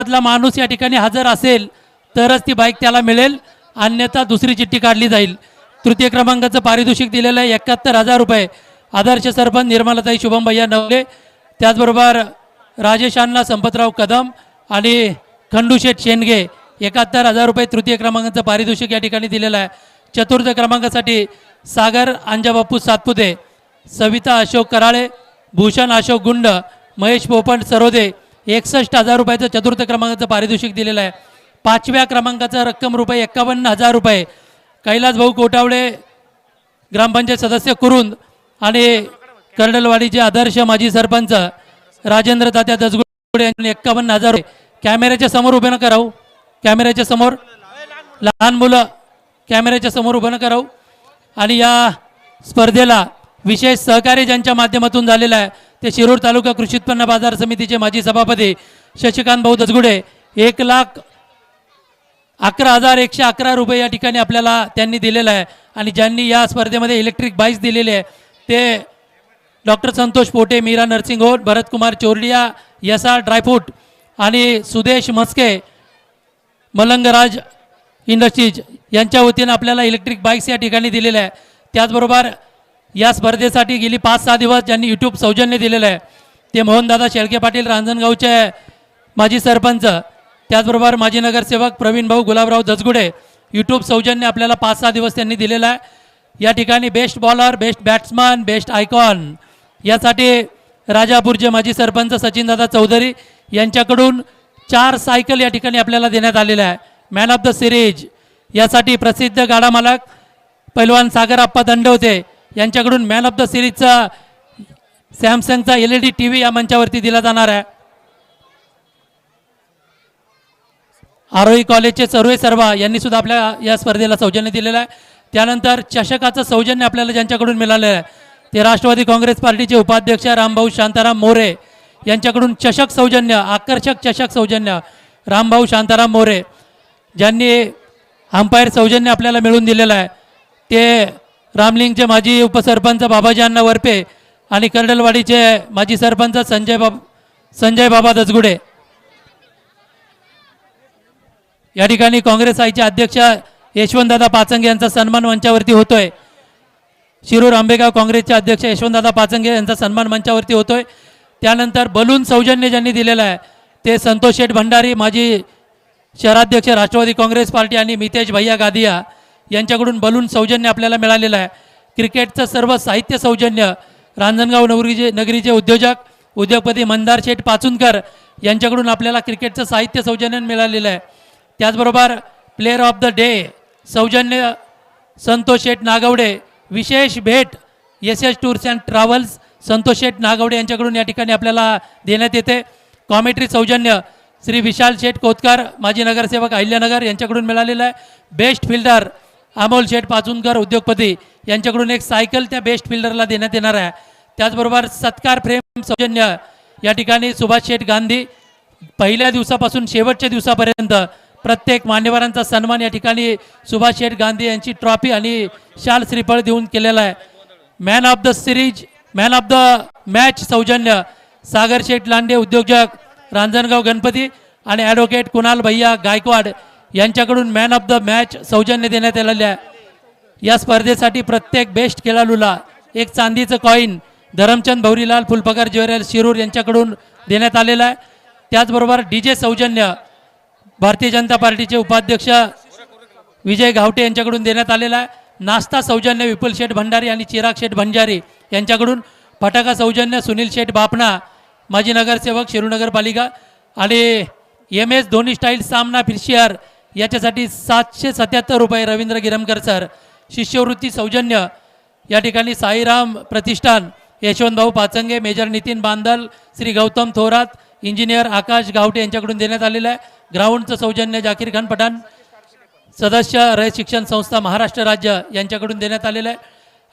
मधला माणूस या ठिकाणी हजर असेल तरच ती बाईक त्याला मिळेल, अन्यथा दुसरी चिठ्ठी काढली जाईल. तृतीय क्रमांकाचं पारितोषिक दिलेलं आहे 71,000 रुपये. आदर्श सरपंच निर्मलाताई शुभम भैया नवले, त्याचबरोबर राजेश अण्णा संपतराव कदम आणि खंडूशेठ शेंडगे 71,000 रुपये तृतीय क्रमांकाचं पारितोषिक या ठिकाणी दिलेलं आहे. चतुर्थ क्रमांकासाठी सागर अंजाबापू सातपुते, सविता अशोक कराळे, भूषण अशोक गुंड, महेश पोपट सरोदे 61,000 रुपयाचं चतुर्थ क्रमांकाचं पारितोषिक दिलेलं आहे. पाचव्या क्रमांकाचं रक्कम रुपये 51,000 रुपये कैलास भाऊ कोटावडे ग्रामपंचायत सदस्य कुरुंद आणि कर्डलवाडीचे आदर्श माजी सरपंच राजेंद्र तात्या दसगुडे यांनी 51,000 रुपये. कॅमेऱ्याच्या समोर उभे नका राहू, कॅमेऱ्याच्या समोर लहान मुलं कॅमेऱ्याच्या समोर उभं नका राहू. आणि या स्पर्धेला विशेष सहकार्य ज्यांच्या माध्यमातून झालेलं आहे ते शिरूर तालुका कृषी उत्पन्न बाजार समितीचे माजी सभापती शशिकांत भाऊ दसगुडे 1,11,111 रुपये या ठिकाणी आपल्याला त्यांनी दिलेलं आहे. आणि ज्यांनी या स्पर्धेमध्ये इलेक्ट्रिक बाईक्स दिलेले आहे ते डॉक्टर संतोष पोटे, मीरा नरसिंग होट, भरतकुमार चोरडिया, यसा ड्रायफ्रूट आणि सुदेश मस्के मलंगराज इंडस्ट्रीज यांच्या वतीनं आपल्याला इलेक्ट्रिक बाईक्स या ठिकाणी दिलेल्या आहे. त्याचबरोबर या स्पर्धेसाठी गेली 5-6 दिवस ज्यांनी यूट्यूब सौजन्य दिलेलं आहे ते मोहनदादा शेळके पाटील रांजणगावचे माजी सरपंच, त्याचबरोबर माजी नगरसेवक प्रवीण भाऊ गुलाबराव दसगुडे यूट्यूब सौजन्य आपल्याला 5-6 दिवस त्यांनी दिलेला आहे. या ठिकाणी best bowler, best batsman, best icon यासाठी राजापूरचे माजी सरपंच सचिनदादा चौधरी यांच्याकडून 4 सायकल या ठिकाणी आपल्याला देण्यात आलेल्या आहे. मॅन ऑफ द सिरीज यासाठी प्रसिद्ध गाडा मालक पैलवान सागर आप्पा दंडवते यांच्याकडून मॅन ऑफ द सिरीजचा सॅमसंगचा LED TV या मंचावरती दिला जाणार आहे. आरोही कॉलेजचे सर्वे सर्वा यांनी सुद्धा आपल्या या स्पर्धेला सौजन्य दिलेलं आहे. त्यानंतर चषकाचं सौजन्य आपल्याला ज्यांच्याकडून मिळालेलं आहे ते राष्ट्रवादी काँग्रेस पार्टीचे उपाध्यक्ष रामभाऊ शांताराम मोरे यांच्याकडून चषक सौजन्य, आकर्षक चषक सौजन्य रामभाऊ शांताराम मोरे ज्यांनी अंपायर सौजन्य आपल्याला मिळवून दिलेलं आहे ते रामलिंगचे माजी उपसरपंच बाबाजी अण्णा वरपे आणि कर्डलवाडीचे माजी सरपंच संजय बाबा दसगुडे. या ठिकाणी काँग्रेस आयचे अध्यक्ष यशवंतदादा पाचंगे यांचा सन्मान मंचावरती होतोय. शिरूर आंबेगाव काँग्रेसचे अध्यक्ष यशवंतदादा पाचंगे यांचा सन्मान मंचावरती होतोय. त्यानंतर बलून सौजन्य ज्यांनी दिलेलं आहे ते संतोष शेठ भंडारी माजी शहराध्यक्ष राष्ट्रवादी काँग्रेस पार्टी आणि मितेश भैया गादिया यांच्याकडून बलून सौजन्य आपल्याला मिळालेलं आहे. क्रिकेटचं सर्व साहित्य सौजन्य रांजणगाव नगरीचे उद्योगपती मंदार शेठ पाचुनकर यांच्याकडून आपल्याला क्रिकेटचं साहित्य सौजन्य मिळालेलं आहे. त्याचबरोबर प्लेअर ऑफ द डे सौजन्य संतोष शेठ नागवडे, विशेष भेट SS tours and travels Santosh Sheth Nagwade यांच्याकडून या ठिकाणी आपल्याला देण्यात येते. कॉमेंट्री सौजन्य श्री विशाल शेठ कोतकर माजी नगरसेवक अहिल्यानगर यांच्याकडून मिळालेलं आहे. बेस्ट फिल्डर अमोल शेठ पाचुनकर उद्योगपती यांच्याकडून एक सायकल त्या बेस्ट फिल्डरला देण्यात येणार आहे. त्याचबरोबर सत्कार फ्रेम सौजन्य या ठिकाणी सुभाष शेठ गांधी पहिल्या दिवसापासून शेवटच्या दिवसापर्यंत प्रत्येक मान्यवरांचा सन्मान या ठिकाणी सुभाष शेठ गांधी यांची ट्रॉफी आणि शाल श्रीफळ देऊन केलेला आहे. Man of the series, man of the match सौजन्य सागर शेठ लांडे उद्योजक रांजणगाव गणपती आणि ॲडव्होकेट कुणाल भैया गायकवाड यांच्याकडून मॅन ऑफ द मॅच सौजन्य देण्यात आलेले आहे. या स्पर्धेसाठी प्रत्येक बेस्ट खेळाडूला एक चांदीचं कॉईन धरमचंद भौरीलाल फुलपकार ज्वेलर्स शिरूर यांच्याकडून देण्यात आलेलं आहे. त्याचबरोबर DJ सौजन्य भारतीय जनता पार्टीचे उपाध्यक्ष विजय घावटे यांच्याकडून देण्यात आलेला आहे. नाश्ता सौजन्य विपुल शेठ भंडारी आणि चिराग शेठ भंजारी यांच्याकडून. फटाका सौजन्य सुनील शेठ बापणा माजी नगरसेवक शिरूर नगरपालिका आणि MS धोनी स्टाईल सामना फिरशियर याच्यासाठी 777 रुपये रवींद्र गिरमकर सर. शिष्यवृत्ती सौजन्य या ठिकाणी साईराम प्रतिष्ठान यशवंतभाऊ पाचंगे, मेजर नितीन बांदल, श्री गौतम थोरात, इंजिनियर आकाश गावटे यांच्याकडून देण्यात आलेलं आहे. ग्राउंडचं सौजन्य जाकीर खान पठाण सदस्य रयत शिक्षण संस्था महाराष्ट्र राज्य यांच्याकडून देण्यात आलेलं आहे.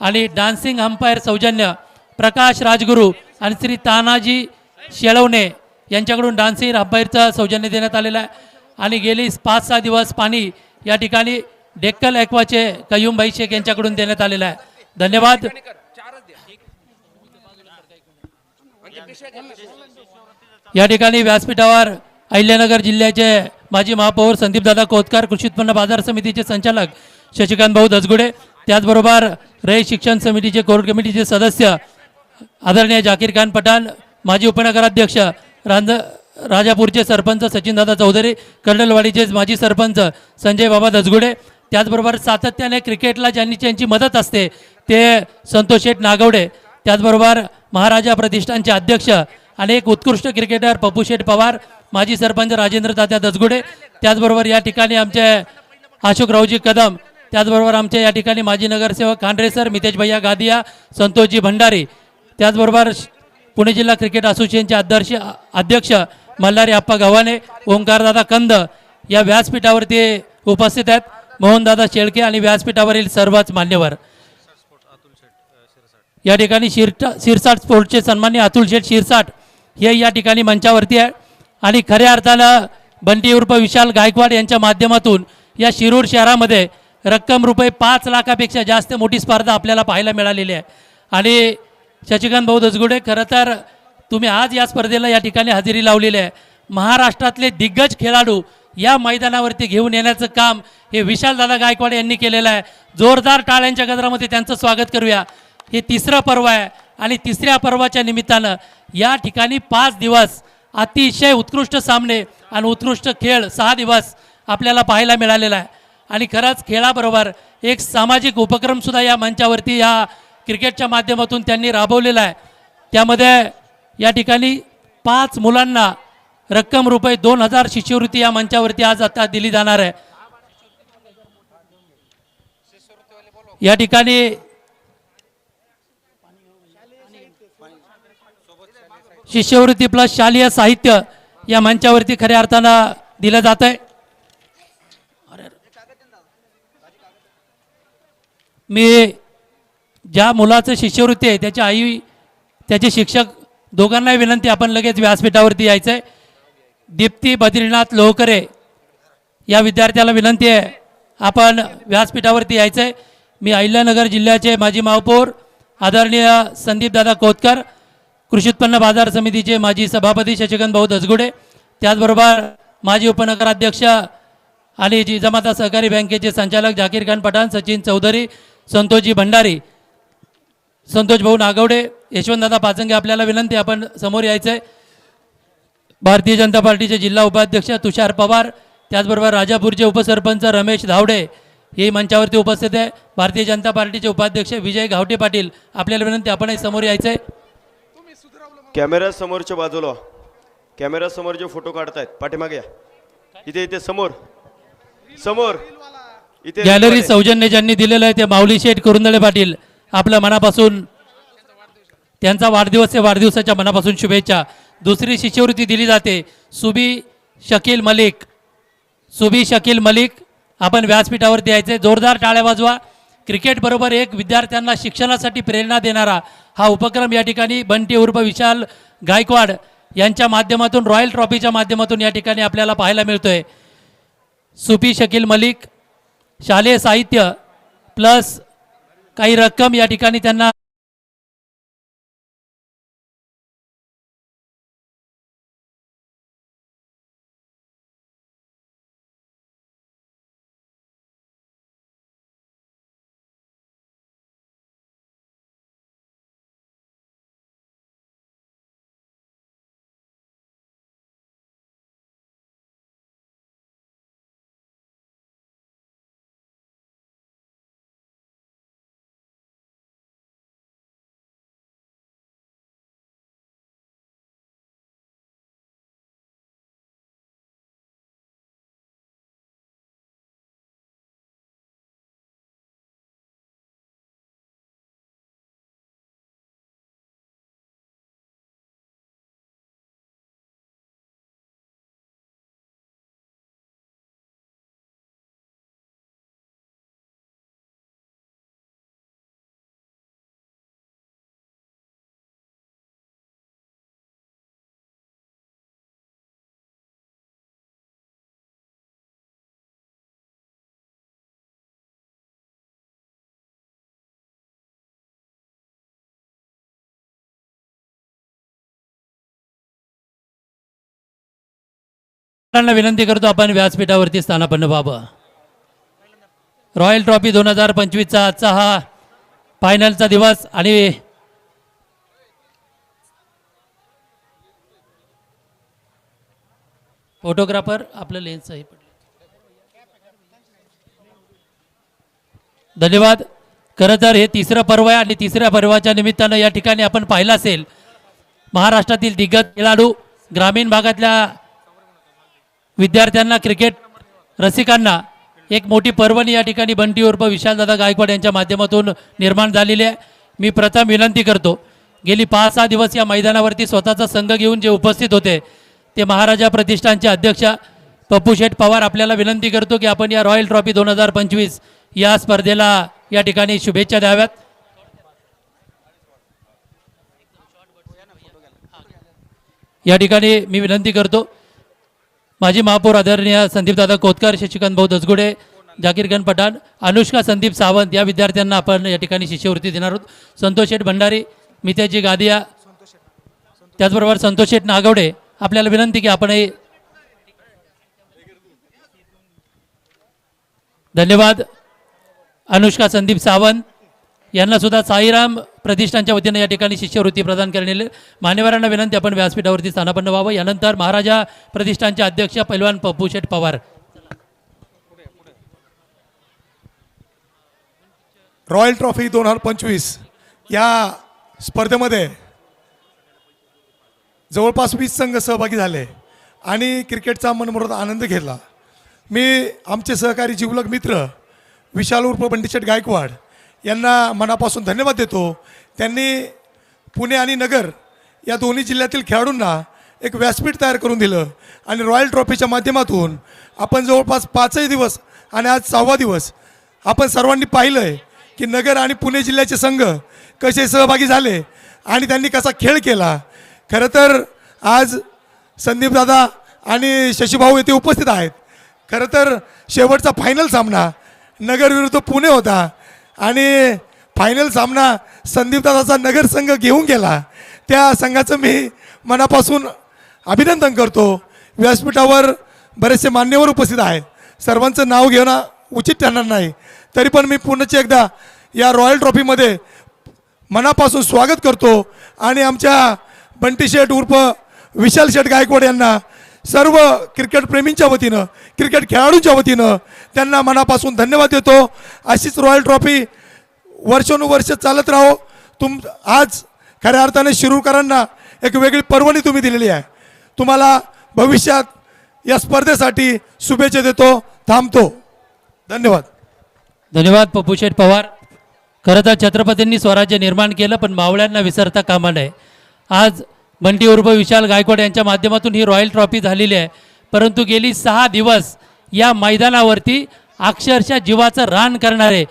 आणि डान्सिंग अंपायर सौजन्य प्रकाश राजगुरू आणि श्री तानाजी शेळवणे यांच्याकडून डान्सिंग अंपायरचं सौजन्य देण्यात आलेलं आहे. आणि गेली 5-6 दिवस पाणी या ठिकाणी डेक्कल ॲक्वाचे कयूमभाई शेख यांच्याकडून देण्यात आलेलं आहे. धन्यवाद. या ठिकाणी व्यासपीठावर अहिल्यानगर जिल्ह्याचे माजी महापौर संदीपदादा कोतकर, कृषी उत्पन्न बाजार समितीचे संचालक शशिकांत भाऊ दसगुडे, त्याचबरोबर रयत शिक्षण समितीचे कोर कमिटीचे सदस्य आदरणीय जाकीर खान पठाण, माजी उपनगराध्यक्ष राजापूरचे सरपंच सचिनदादा चौधरी, कर्नलवाडीचे माजी सरपंच संजय बाबा दसगुडे, त्याचबरोबर सातत्याने क्रिकेटला ज्यांची मदत असते ते संतोष शेठ नागवडे, त्याचबरोबर महाराजा प्रतिष्ठानचे अध्यक्ष आणि एक उत्कृष्ट क्रिकेटर पप्पू शेठ पवार, माजी सरपंच राजेंद्र तात्या दसगुडे, त्याचबरोबर या ठिकाणी आमचे अशोकरावजी कदम, त्याचबरोबर आमचे या ठिकाणी माजी नगरसेवक खांड्रेसर मितेश भैया गादिया, संतोषजी भंडारी, त्याचबरोबर पुणे जिल्हा क्रिकेट असोसिएशनचे अध्यक्ष मल्हारी आप्पा गव्हाणे, ओंकारदादा कंद या व्यासपीठावरती उपस्थित आहेत, मोहनदादा शेळके आणि व्यासपीठावरील सर्वच मान्यवर. या ठिकाणी शिरसाट स्पोर्ट्सचे सन्माननीय अतुल शेठ शिरसाट हे या ठिकाणी मंचावरती आहे आणि खऱ्या अर्थानं बंटी उर्फ विशाल गायकवाड यांच्या माध्यमातून या शिरूर शहरामध्ये रक्कम रुपये 5 लाखापेक्षा जास्त मोठी स्पर्धा आपल्याला पाहायला मिळालेली आहे. आणि शशिकांत भाऊ दसगुडे, खरं तर तुम्ही आज या स्पर्धेला या ठिकाणी हजेरी लावलेली आहे. महाराष्ट्रातले दिग्गज खेळाडू या मैदानावरती घेऊन येण्याचं काम हे विशालदादा गायकवाड यांनी केलेलं आहे. जोरदार टाळ्यांच्या गजरामध्ये त्यांचं स्वागत करूया. हे तिसरं पर्व आहे आणि तिसऱ्या पर्वाच्या निमित्तानं या ठिकाणी 5 दिवस अतिशय उत्कृष्ट सामने आणि उत्कृष्ट खेळ 6 दिवस आपल्याला पाहायला मिळालेला आहे. आणि खरंच खेळाबरोबर एक सामाजिक उपक्रमसुद्धा या मंचावरती या क्रिकेटच्या माध्यमातून त्यांनी राबवलेला आहे. त्यामध्ये या ठिकाणी 5 मुलांना रक्कम रुपये 2000 शिष्यवृत्ती या मंचावरती आज आता दिली जाणार आहे. या ठिकाणी शिष्यवृत्ती प्लस शालेय साहित्य या मंचावरती खऱ्या अर्थानं दिलं जात आहे. मी ज्या मुलाचं शिष्यवृत्ती आहे त्याची आई त्याचे शिक्षक दोघांनाही विनंती, आपण लगेच व्यासपीठावरती यायचं आहे. दीप्ती बद्रीनाथ लोहकरे या विद्यार्थ्याला विनंती आहे आपण व्यासपीठावरती यायचं आहे. मी अहिल्यानगर जिल्ह्याचे माजी महापौर आदरणीय संदीपदादा कोतकर, कृषी उत्पन्न बाजार समितीचे माजी सभापती शशिकांत भाऊ दसगुडे, त्याचबरोबर माजी उपनगराध्यक्ष आणि जिजामाता सहकारी बँकेचे संचालक जाकीर खान पठाण, सचिन चौधरी, संतोषजी भंडारी, संतोष भाऊ नागवडे, यशवंतदादा पाचंगे आपल्याला विनंती आपण समोर यायचं आहे. भारतीय जनता पार्टीचे जिल्हा उपाध्यक्ष तुषार पवार, त्याचबरोबर राजापूरचे उपसरपंच रमेश धावडे हे मंचावरती उपस्थित आहे. भारतीय जनता पार्टीचे उपाध्यक्ष विजय गावटे पाटील आपल्याला विनंती आपणही समोर यायचं आहे. कॅमेरा समोरच्या बाजूला, कॅमेरा समोर जे फोटो काढतायत पाठीमागे या. इथे इथे समोर समोर इथे गॅलरी सौजन्य ज्यांनी दिलेलं आहे ते माऊली शेठ कुरुंदळे पाटील, आपल्या मनापासून त्यांचा वाढदिवस आहे, वाढदिवसाच्या मनापासून शुभेच्छा. दुसरी शिष्यवृत्ती दिली जाते सुबी शकील मलिक, सुबी शकील मलिक आपण व्यासपीठावरती यायचे. जोरदार टाळ्या वाजवा. क्रिकेट बरोबर एक विद्यार्थ्यांना शिक्षणासाठी प्रेरणा देणारा हा उपक्रम या ठिकाणी बंटी उर्फ विशाल गायकवाड यांच्या माध्यमातून रॉयल ट्रॉफीच्या माध्यमातून या ठिकाणी आपल्याला पाहायला मिळतोय. सुफी शकील मलिक शालेय साहित्य प्लस काही रक्कम या ठिकाणी त्यांना त्यांना विनंती करतो आपण व्यासपीठावरती स्थानापन्न व्हावं. रॉयल ट्रॉफी 2025चा आजचा हा फायनलचा दिवस आणि फोटोग्राफर आपलं लेन्स आहे. धन्यवाद. खरं तर हे तिसरं पर्व आहे आणि तिसऱ्या पर्वाच्या निमित्तानं या ठिकाणी आपण पाहिलं असेल महाराष्ट्रातील दिग्गज खेळाडू, ग्रामीण भागातल्या विद्यार्थ्यांना, क्रिकेट रसिकांना एक मोठी पर्वणी या ठिकाणी बंटी उर्फ विशालदादा गायकवाड यांच्या माध्यमातून निर्माण झालेली आहे. मी प्रथम विनंती करतो, गेली 5-6 दिवस या मैदानावरती स्वतःचा संघ घेऊन जे उपस्थित होते ते महाराजा प्रतिष्ठानचे अध्यक्ष पप्पू शेठ पवार, आपल्याला विनंती करतो की आपण या रॉयल ट्रॉफी 2025 या स्पर्धेला या ठिकाणी शुभेच्छा द्याव्यात. या ठिकाणी मी विनंती करतो माजी महापौर आदरणीय संदीपदादा कोतकर, शशिकांत भाऊ दसगुडे, जाकीरखान पठाण, अनुष्का संदीप सावंत या विद्यार्थ्यांना आपण या ठिकाणी शिष्यवृत्ती देणार आहोत. संतोष शेठ भंडारी, मितेजी गादिया, त्याचबरोबर संतोष शेठ नागवडे, आपल्याला विनंती की आपण धन्यवाद. अनुष्का संदीप सावंत यांना सुद्धा साईराम प्रतिष्ठानच्या वतीने या ठिकाणी शिष्यवृत्ती प्रदान करण्यात. मान्यवरांना विनंती आपण व्यासपीठावरती स्थानापन्न व्हावं. यानंतर महाराजा प्रतिष्ठानचे अध्यक्ष पैलवान पप्पू शेठ पवार. रॉयल ट्रॉफी 2025 या स्पर्धेमध्ये जवळपास 20 संघ सहभागी झाले आणि क्रिकेटचा मनमुराद आनंद घेतला. मी आमचे सहकारी जिवलग मित्र विशाल उर्फ बंटीशेठ गायकवाड यांना मनापासून धन्यवाद देतो. त्यांनी पुणे आणि नगर या दोन्ही जिल्ह्यातील खेळाडूंना एक व्यासपीठ तयार करून दिलं आणि रॉयल ट्रॉफीच्या माध्यमातून आपण जवळपास 5 दिवस आणि आज 6वा दिवस आपण सर्वांनी पाहिलं आहे की नगर आणि पुणे जिल्ह्याचे संघ कसे सहभागी झाले आणि त्यांनी कसा खेळ केला. खरं तर आज संदीपदादा आणि शशीभाऊ येथे उपस्थित आहेत. खरं तर शेवटचा फायनल सामना नगर विरुद्ध पुणे होता आणि फायनल सामना संदीपदादाचा नगर संघ घेऊन गेला. त्या संघाचं मी मनापासून अभिनंदन करतो. व्यासपीठावर बरेचसे मान्यवर उपस्थित आहेत, सर्वांचं नाव घेणं उचित ठरणार नाही, तरी पण मी पुन्हा एकदा या रॉयल ट्रॉफीमध्ये मनापासून स्वागत करतो आणि आमच्या बंटी शेठ उर्फ विशाल शेठ गायकवाड यांना सर्व क्रिकेट प्रेमींच्या वतीनं, क्रिकेट खेळाडूंच्या वतीनं त्यांना मनापासून धन्यवाद देतो. अशीच रॉयल ट्रॉफी वर्षानुवर्ष चालत राहो. आज खऱ्या अर्थाने शिरूरकरांना एक वेगळी पर्वणी तुम्ही दिलेली आहे. तुम्हाला भविष्यात या स्पर्धेसाठी शुभेच्छा देतो. थांबतो. धन्यवाद. धन्यवाद पप्पू शेठ पवार. खरं तर छत्रपतींनी स्वराज्य निर्माण केलं, पण मावळ्यांना विसरता कामा नये. आज बंटी उर्फ विशाल गायकवाड यांच्या माध्यमातून ही रॉयल ट्रॉफी झालेली आहे, परंतु गेली 6 दिवस या मैदानावरती अक्षरशः जीवाचं रान करणारे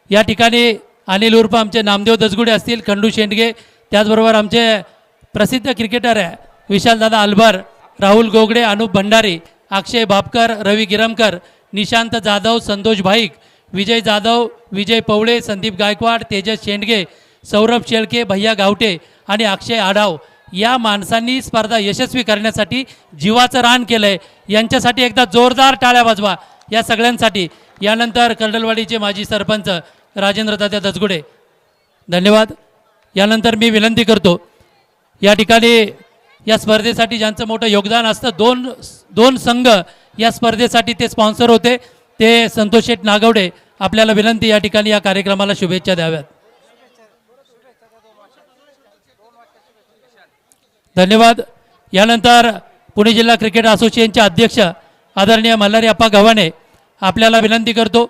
या ठिकाणी अनिल उर्फ आमचे नामदेव दसगुडे असतील, खंडू शेंडगे, त्याचबरोबर आमचे प्रसिद्ध क्रिकेटर आहे विशालदादा अलभर, राहुल गोगडे, अनुप भंडारी, अक्षय बापकर, रवी गिरमकर, निशांत जाधव, संतोष भाईक, विजय जाधव, विजय पवळे, संदीप गायकवाड, तेजस शेंडगे, सौरभ शेळके, भैया गावटे आणि अक्षय आढाव या माणसांनी स्पर्धा यशस्वी करण्यासाठी जीवाचं रान केलं आहे. यांच्यासाठी एकदा जोरदार टाळ्या वाजवा या सगळ्यांसाठी. यानंतर कर्डलवाडीचे माजी सरपंच राजेंद्र तात्या दसगुडे, धन्यवाद. यानंतर मी विनंती करतो या ठिकाणी या स्पर्धेसाठी ज्यांचं मोठं योगदान असतं, दोन संघ या स्पर्धेसाठी ते स्पॉन्सर होते, ते संतोष शेठ नागवडे, आपल्याला विनंती या ठिकाणी या कार्यक्रमाला शुभेच्छा द्याव्यात. धन्यवाद. यानंतर पुणे जिल्हा क्रिकेट असोसिएशनचे अध्यक्ष आदरणीय मल्हारी आप्पा गव्हाणे, आपल्याला विनंती करतो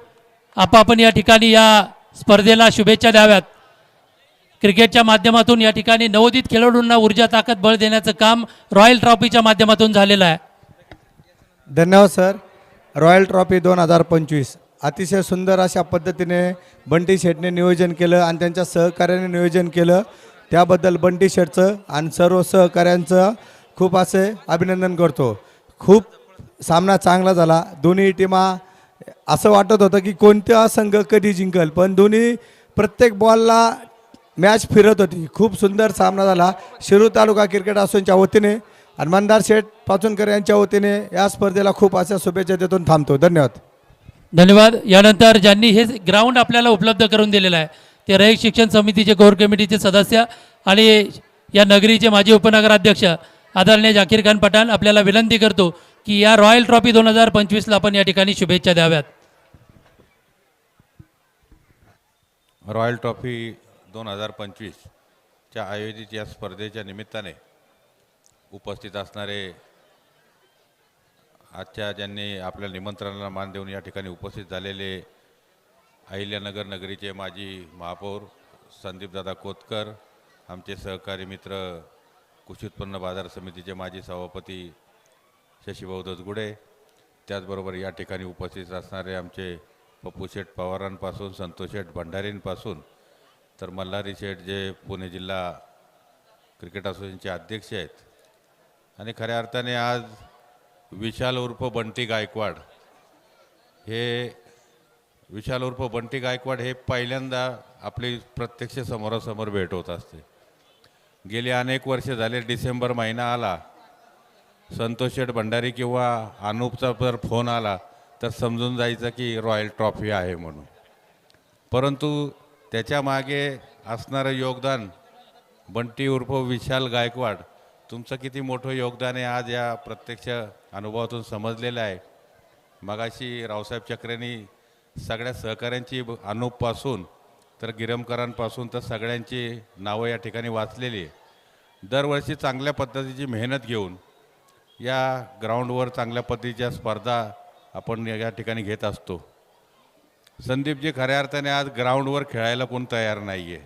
आपण या ठिकाणी या स्पर्धेला शुभेच्छा द्याव्यात. क्रिकेटच्या माध्यमातून या ठिकाणी नवोदित खेळाडूंना ऊर्जा, ताकद, बळ देण्याचं काम रॉयल ट्रॉफीच्या माध्यमातून झालेलं आहे. धन्यवाद सर. रॉयल ट्रॉफी 2025 अतिशय सुंदर अशा पद्धतीने बंटी शेठने नियोजन केलं आणि त्यांच्या सहकार्याने नियोजन केलं. त्याबद्दल बंटी शेठचं आणि सर्व सहकाऱ्यांचं खूप असे अभिनंदन करतो. खूप सामना चांगला झाला. दोन्ही टीमा असं वाटत होतं की कोणता संघ कधी जिंकल, पण दोन्ही प्रत्येक बॉलला मॅच फिरत होती. खूप सुंदर सामना झाला. शिरूर तालुका क्रिकेट असोसिएशनच्या वतीने आणि मंदार शेठ पाचुनकर यांच्या वतीने या स्पर्धेला खूप अशा शुभेच्छा देऊन थांबतो. धन्यवाद. धन्यवाद. यानंतर ज्यांनी हे ग्राउंड आपल्याला उपलब्ध करून दिलेलं आहे ते रयत शिक्षण समितीचे कोर कमिटीचे सदस्य आणि या नगरीचे माजी उपनगराध्यक्ष आदरणीय जाकीर खान पठाण आपल्याला विनंती करतो की या रॉयल ट्रॉफी 2025ला आपण या ठिकाणी शुभेच्छा द्याव्यात. रॉयल ट्रॉफी 2025च्या आयोजित या स्पर्धेच्या निमित्ताने उपस्थित असणारे आजच्या ज्यांनी आपल्या निमंत्रणाला मान देऊन या ठिकाणी उपस्थित झालेले अहिल्यानगर नगरीचे माजी महापौर संदीपदादा कोतकर, आमचे सहकारी मित्र कृषी उत्पन्न बाजार समितीचे माजी सभापती शशीभाऊ दसगुडे, त्याचबरोबर या ठिकाणी उपस्थित असणारे आमचे पप्पू शेठ पवारांपासून संतोष शेठ भंडारींपासून तर मल्हारी शेठ जे पुणे जिल्हा क्रिकेट असोसिएशनचे अध्यक्ष आहेत. आणि खऱ्या अर्थाने आज विशाल उर्फ बंटी गायकवाड हे पहिल्यांदा आपली प्रत्यक्ष समोरासमोर भेट होत असते. गेली अनेक वर्ष झाले, डिसेंबर महिना आला, संतोष शेठ भंडारी किंवा अनुपचा जर फोन आला तर समजून जायचं की रॉयल ट्रॉफी आहे म्हणून. परंतु त्याच्या मागे असणारं योगदान बंटी उर्फ विशाल गायकवाड, तुमचं किती मोठं योगदान आहे आज या प्रत्यक्ष अनुभवातून समजलेलं आहे. मगाशी रावसाहेब चक्रेंनी सगळ्या सहकाऱ्यांची अनुपपासून तर गिरमकरांपासून तर सगळ्यांची नावं या ठिकाणी वाचलेली आहे. दरवर्षी चांगल्या पद्धतीची मेहनत घेऊन या ग्राउंडवर चांगल्या पद्धतीच्या स्पर्धा आपण या ठिकाणी घेत असतो. संदीपजी, खऱ्या अर्थाने आज ग्राउंडवर खेळायला कोण तयार नाही आहे.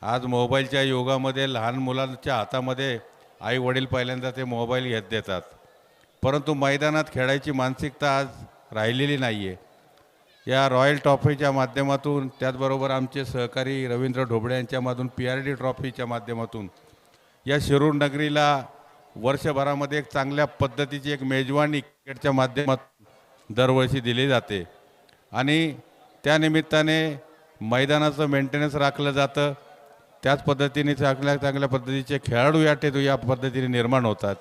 आज मोबाईलच्या युगामध्ये लहान मुलांच्या हातामध्ये आई वडील पहिल्यांदा ते मोबाईल घेत देतात, परंतु मैदानात खेळायची मानसिकता आज राहिलेली नाही आहे. या रॉयल ट्रॉफीच्या माध्यमातून, त्याचबरोबर आमचे सहकारी रवींद्र ढोबळे यांच्यामधून PRD ट्रॉफीच्या माध्यमातून या शिरूर नगरीला वर्षभरामध्ये एक चांगल्या पद्धतीची एक मेजवानी क्रिकेटच्या माध्यमातून दरवर्षी दिली जाते. आणि त्यानिमित्ताने मैदानाचं मेंटेनन्स राखलं जातं. त्याच पद्धतीने चांगल्या पद्धतीचे खेळाडू या पद्धतीने निर्माण होतात.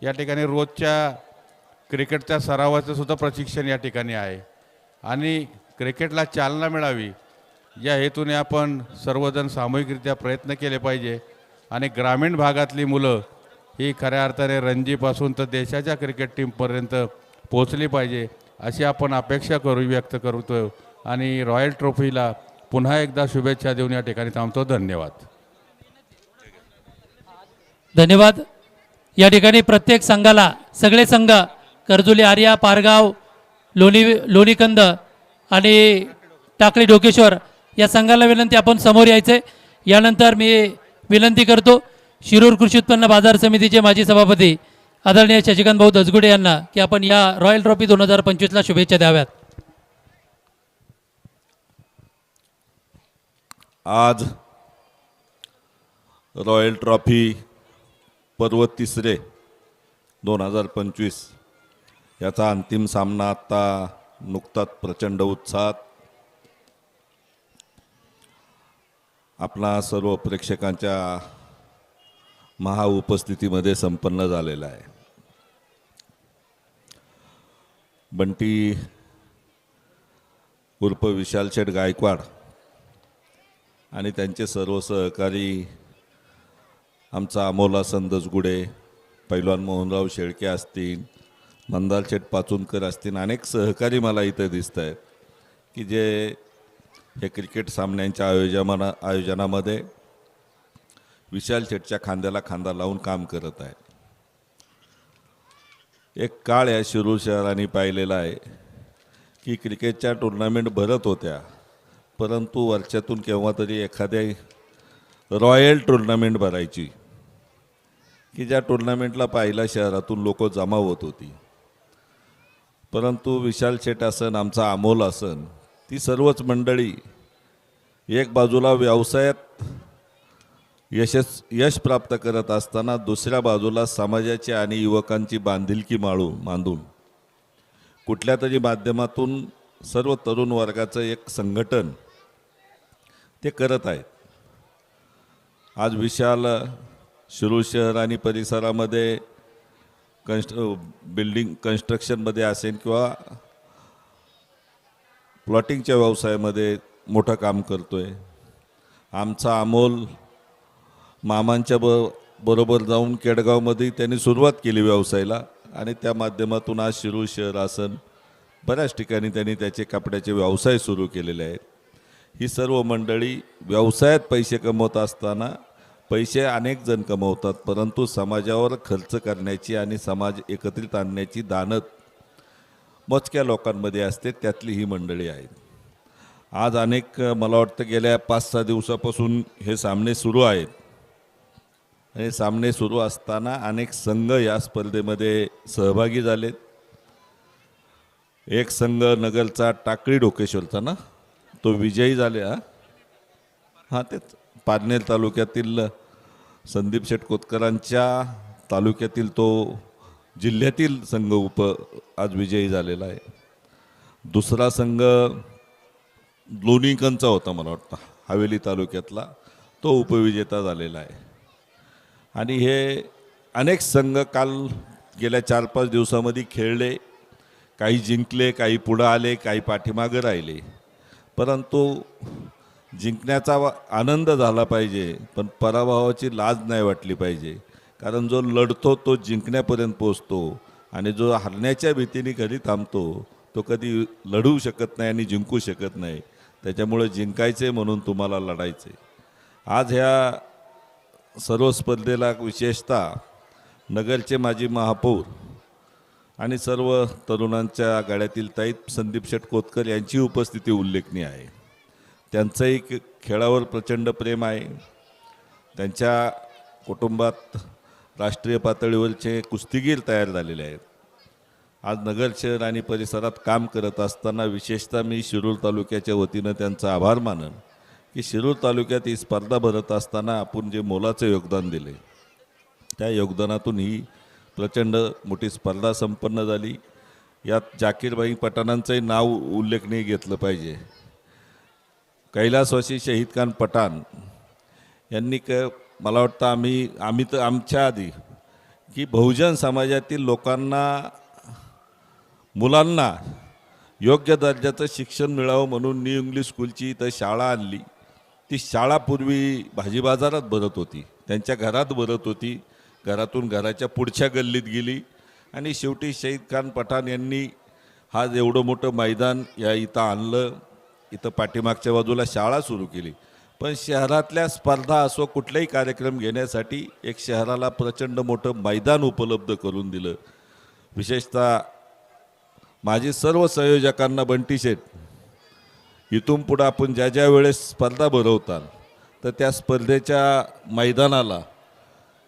या ठिकाणी रोजच्या क्रिकेटच्या सरावाचं सुद्धा प्रशिक्षण या ठिकाणी आहे. आणि क्रिकेटला चालना मिळावी या हेतूने आपण सर्वजण सामूहिकरित्या प्रयत्न केले पाहिजे. आणि ग्रामीण भागातली मुलं ही खऱ्या अर्थाने रणजीपासून तर देशाच्या क्रिकेट टीमपर्यंत पोचली पाहिजे अशी आपण अपेक्षा व्यक्त करतो. आणि रॉयल ट्रॉफीला पुन्हा एकदा शुभेच्छा देऊन या ठिकाणी थांबतो. धन्यवाद. धन्यवाद. या ठिकाणी प्रत्येक संघाला, सगळे संघ कर्जुली, आर्या, पारगाव, लोणीकंद आणि टाकळी डोकेश्वर या संघाला विनंती आपण समोर यायचे. यानंतर मी विनंती करतो शिरूर कृषी उत्पन्न बाजार समितीचे माजी सभापती आदरणीय शशिकांत भाऊ दसगुडे यांना की आपण या रॉयल ट्रॉफी 2025ला शुभेच्छा द्याव्यात. आज रॉयल ट्रॉफी पर्व 3 2025 याचा अंतिम सामना आत्ता नुकताच प्रचंड उत्साहात आपणा सर्व प्रेक्षकांच्या महाउपस्थितीमध्ये संपन्न झालेला आहे. बंटी उर्फ विशाल शेठ गायकवाड आणि त्यांचे सर्व सहकारी, आमचा अमोला दसगुडे, पैलवान मोहनराव शेळके असतील, मंदार शेठ पाचुनकर असतील, अनेक सहकारी मला इथे दिसत आहेत की जे हे क्रिकेट सामन्यांच्या आयोजनामध्ये विशाल शेठच्या खांद्याला खांदा लावून काम करत आहेत. एक काळ या शिरूर शहराने पाहिलेला आहे की क्रिकेटच्या टुर्नामेंट भरत होत्या, परंतु वर्षातून केव्हा तरी एखाद्या रॉयल टुर्नामेंट भरायची की ज्या टुर्नामेंटला पाहिला शहरातून लोक जमा होत होती. परंतु विशाल शेठ असन, आमचा अमोल असन, ती सर्वच मंडळी एक बाजूला व्यवसायात यश प्राप्त करत असताना दुसऱ्या बाजूला समाजाची आणि युवकांची बांधिलकी बांधून कुठल्या तरी माध्यमातून सर्व तरुण वर्गाचं एक संघटन ते करत आहेत. आज विशाल शिरूर शहर आणि परिसरामध्ये बिल्डिंग कन्स्ट्रक्शनमध्ये असेल किंवा प्लॉटिंगच्या व्यवसायामध्ये मोठं काम करतो आहे. आमचा अमोल मामांच्या बरोबर जाऊन केडगावमध्ये त्यांनी सुरुवात केली व्यवसायाला आणि त्या माध्यमातून आज शिरूर शहर आसन बऱ्याच ठिकाणी त्यांनी त्याचे कपड्याचे व्यवसाय सुरू केलेले आहेत. ही सर्व मंडळी व्यवसायात पैसे कमवत असताना पैसे अनेक जण कमवतात, परंतु समाजावर खर्च करण्याची आणि समाज एकत्रित आणण्याची दानत मोजक्या लोकांमध्ये असते. त्यातली ही मंडळी आहेत. आज अनेक मला वाटतं गेल्या 5-6 दिवसापासून हे सामने सुरू आहेत. हे सामने सुरू असताना अनेक संघ या स्पर्धेमध्ये सहभागी झालेत. एक संघ नगरचा टाकळी डोकेश्वरचा ना, तो विजयी झाले. हां तेच पारनेर तालुक्यातील संदीप शेठ कोतकरांच्या तालुक्यातील तो जिल्ह्यातील संघ आज विजयी झालेला आहे. दुसरा संघ लोणीकंचा होता मला वाटतं, हवेली तालुक्यातला, तो उपविजेता झालेला आहे. आणि हे अनेक संघ काल गेल्या 4-5 दिवसामध्ये खेळले. काही जिंकले, काही पुढं आले, काही पाठीमागं राहिले. परंतु जिंकण्याचा आनंद झाला पाहिजे, पण पराभवाची लाज नाही वाटली पाहिजे. कारण जो लढतो तो जिंकण्यापर्यंत पोचतो आणि जो हरण्याच्या भीतीने कधी थांबतो तो कधी लढू शकत नाही आणि जिंकू शकत नाही. त्याच्यामुळे जिंकायचे म्हणून तुम्हाला लढायचे. आज ह्या सर्व स्पर्धेला विशेषतः नगरचे माजी महापौर आणि सर्व तरुणांच्या गाड्यातील ताई संदीप शेठ कोतकर यांची उपस्थिती उल्लेखनीय आहे. त्यांचंही खेळावर प्रचंड प्रेम आहे. त्यांच्या कुटुंबात राष्ट्रीय पातळीवरचे कुस्तीगीर तयार झालेले आहेत. आज नगर शहर आणि परिसरात काम करत असताना विशेषतः मी शिरूर तालुक्याच्या वतीनं त्यांचा आभार मानन की शिरूर तालुक्यात ही स्पर्धा भरत असताना आपण जे मोलाचं योगदान दिले त्या योगदानातून ही प्रचंड मोठी स्पर्धा संपन्न झाली. यात जाकीरभाई पठाणांचंही नाव उल्लेखनीय घेतलं पाहिजे. कैलासवासी शहीद खान पठाण यांनी मला वाटतं आम्ही तर आमच्या आधी की बहुजन समाजातील लोकांना मुलांना योग्य दर्जाचं शिक्षण मिळावं म्हणून न्यू इंग्लिश स्कूलची इथं शाळा आणली. ती शाळा पूर्वी भाजी बाजारात भरत होती, त्यांच्या घरात भरत होती, घरातून घराच्या पुढच्या गल्लीत गेली आणि शेवटी शहीद खान पठाण यांनी हा एवढं मोठं मैदान या इथं आणलं. इथं पाठीमागच्या बाजूला शाळा सुरू केली. पण शहरातल्या स्पर्धा असो कुठलाही कार्यक्रम घेण्यासाठी एक शहराला प्रचंड मोठं मैदान उपलब्ध करून दिलं. विशेषतः माझी सर्व संयोजकांना बंटी शेठ, इथून पुढं आपण ज्या ज्या वेळेस स्पर्धा भरवतात तर त्या स्पर्धेच्या मैदानाला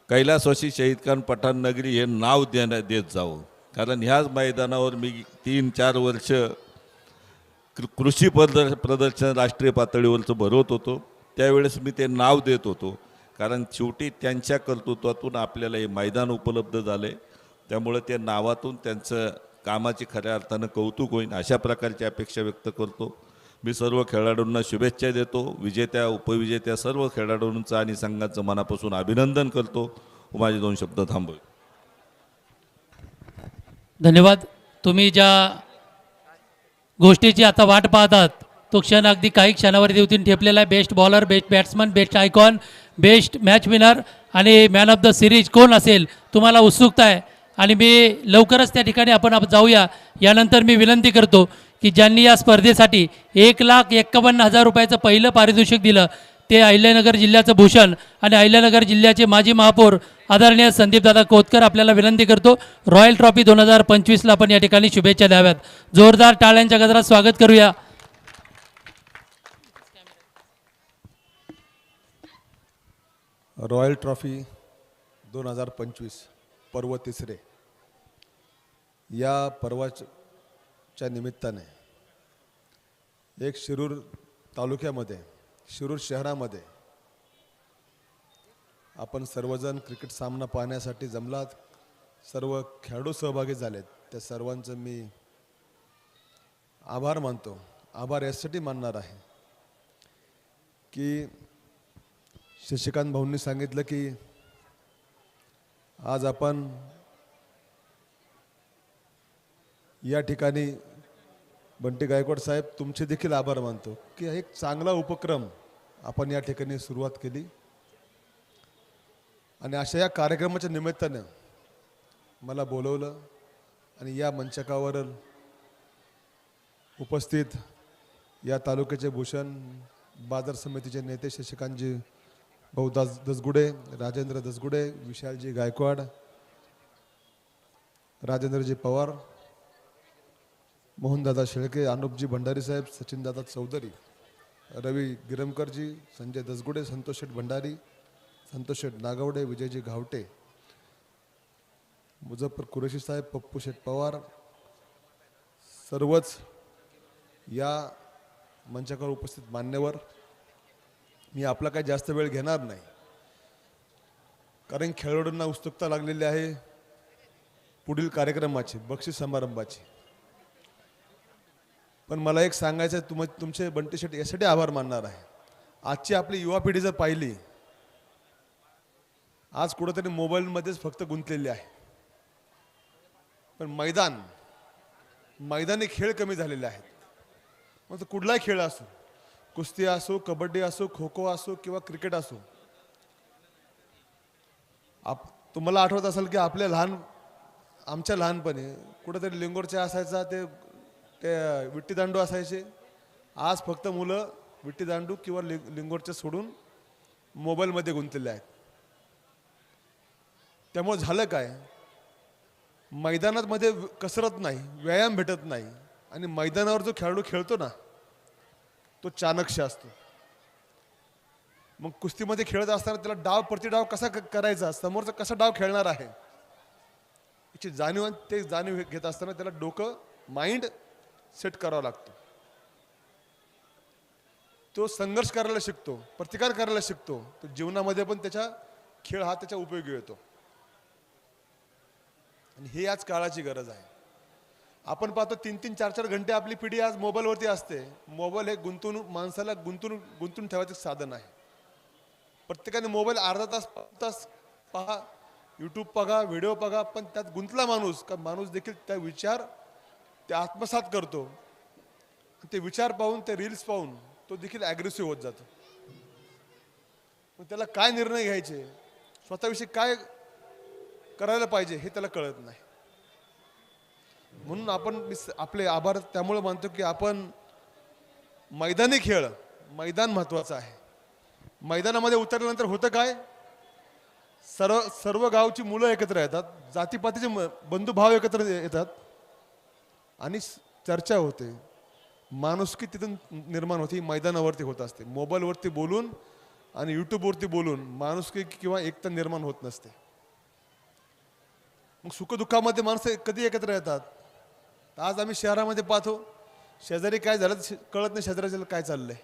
कैलासवासी शहीद खान पठाण नगरी हे नाव देत जावं. कारण ह्याच मैदानावर मी 3-4 वर्ष कृषी प्रदर्शन राष्ट्रीय पातळीवरचं भरवत होतो. त्यावेळेस मी ते नाव देत होतो. कारण शेवटी त्यांच्या कर्तृत्वातून आपल्याला हे मैदान उपलब्ध झाले. त्यामुळे त्या नावातून त्यांचं कामाची खऱ्या अर्थानं कौतुक होईल अशा प्रकारची अपेक्षा व्यक्त करतो. मी सर्व खेळाडूंना शुभेच्छा देतो. विजेत्या उपविजेत्या सर्व खेळाडूंचं आणि संघाचं मनापासून अभिनंदन करतो. माझे 2 शब्द थांबवे. धन्यवाद. तुम्ही ज्या गोष्टीची आता वाट पाहतात तो क्षण अगदी काही क्षणावरती उतरून ठेपलेला आहे. Best bowler, best batsman, best icon, best match winner आणि मॅन ऑफ द सिरीज कोण असेल तुम्हाला उत्सुकता आहे. आणि मी लवकरच त्या ठिकाणी आपण जाऊया. यानंतर मी विनंती करतो की ज्यांनी या स्पर्धेसाठी 1,51,000 रुपयाचं पहिलं पारितोषिक दिलं ते अहिल्यानगर जिल्ह्याचं भूषण आणि अहिल्यानगर जिल्ह्याचे माजी महापौर आदरणीय संदीपदादा कोतकर. आपल्याला विनंती करतो रॉयल ट्रॉफी 2025ला आपण या ठिकाणी शुभेच्छा द्याव्यात. जोरदार टाळ्यांच्या गजरात स्वागत करूया. रॉयल ट्रॉफी 2025 पर्व 3. या पर्वाच्या निमित्ताने एक शिरूर तालुक्यामध्ये, शिरूर शहरामध्ये आपण सर्वजण क्रिकेट सामना पाहण्यासाठी जमलात. सर्व खेळाडू सहभागी झालेत. त्या सर्वांचं मी आभार मानतो. आभार यासाठी मानणार आहे की शशिकांत भाऊंनी सांगितलं की आज आपण या ठिकाणी बंटी गायकवाड साहेब तुमचे देखील आभार मानतो की एक चांगला उपक्रम आपण या ठिकाणी सुरुवात केली आणि अशा या कार्यक्रमाच्या निमित्तानं मला बोलवलं आणि या मंचकावर उपस्थित या तालुक्याचे भूषण बाजार समितीचे नेते शशिकांतजी भाऊ दसगुडे, राजेंद्र दसगुडे, विशालजी गायकवाड, राजेंद्रजी पवार, मोहनदादा शेळके, अनुपजी भंडारी साहेब, सचिनदादा चौधरी, रवी गिरमकरजी, संजय दसगुडे, संतोष शेठ भंडारी, संतोष शेठ नागवडे, विजयजी घावटे, मुझफ्फर कुरेशी साहेब, पप्पू शेठ पवार, सर्वच या मंचावर उपस्थित मान्यवर. मी आपला काही जास्त वेळ घेणार नाही कारण खेळाडूंना उत्सुकता लागलेली आहे पुढील कार्यक्रमाची, बक्षीस समारंभाची. पण मला एक सांगायचं आहे, तुमचे बंटी शेठ यासाठी आभार मानणार आहे. आजची आपली युवा पिढी जर पाहिली, आज कुठंतरी मोबाईलमध्येच फक्त गुंतलेली आहे. पण मैदानी खेळ कमी झालेले आहेत. मग तो कुठलाही खेळ असो, कुस्ती असो, कबड्डी असो, खो खो असो किंवा क्रिकेट असो. तुम्हाला आठवत असेल की आमच्या लहानपणी कुठेतरी लिंगोरच्या असायचा ते विट्टीदांडू असायचे. आज फक्त मुलं विट्टीदांडू किंवा लिंगोरचे सोडून मोबाईलमध्ये गुंतलेले आहेत. त्यामुळे झालं काय, मैदानात मध्ये कसरत नाही, व्यायाम भेटत नाही आणि मैदानावर जो खेळाडू खेळतो ना तो चाणक्य असतो. मग कुस्तीमध्ये खेळत असताना त्याला डाव प्रतिडाव कसा करायचा, समोरचा कसा डाव खेळणार आहे याची जाणीव घेत असताना त्याला डोकं माइंड सेट करावं लागतं. तो संघर्ष करायला शिकतो, प्रतिकार करायला शिकतो. तो जीवनामध्ये पण खेळ हा त्याच्या उपयोगी येतो आणि ही आज काळाची गरज आहे. आपण पाहतो 3-3, 4-4 घंटे आपली पिढी आज मोबाईलवरती असते. मोबाईल हे माणसाला गुंतून ठेवायचं साधन आहे. प्रत्येकाने मोबाईल अर्धा तास पहा, यूट्यूब बघा, व्हिडिओ बघा, पण त्यात गुंतला माणूस देखील ते आत्मसात करतो. ते विचार पाहून, ते रील्स पाहून तो देखील ॲग्रेसिव्ह होत जातो. मग त्याला काय निर्णय घ्यायचे, स्वतःविषयी काय करायला पाहिजे हे त्याला कळत नाही. म्हणून आपले आभार त्यामुळे मानतो की आपण मैदान महत्वाचं आहे. मैदानामध्ये उतरल्यानंतर होतं काय, सर्व गावची मुलं एकत्र येतात, जातीपातीचे बंधुभाव एकत्र येतात आणि चर्चा होते, माणुसकी तिथून निर्माण होते. मैदानावरती होत असते. मोबाईलवरती बोलून आणि यूट्यूबवरती बोलून माणुसकी किंवा एकता निर्माण होत नसते. मग सुखदुःखामध्ये माणसं कधी एकत्र येतात. आज आम्ही शहरामध्ये पाहतो, शेजारी काय झालं कळत नाही शेजाऱ्याला काय चाललंय.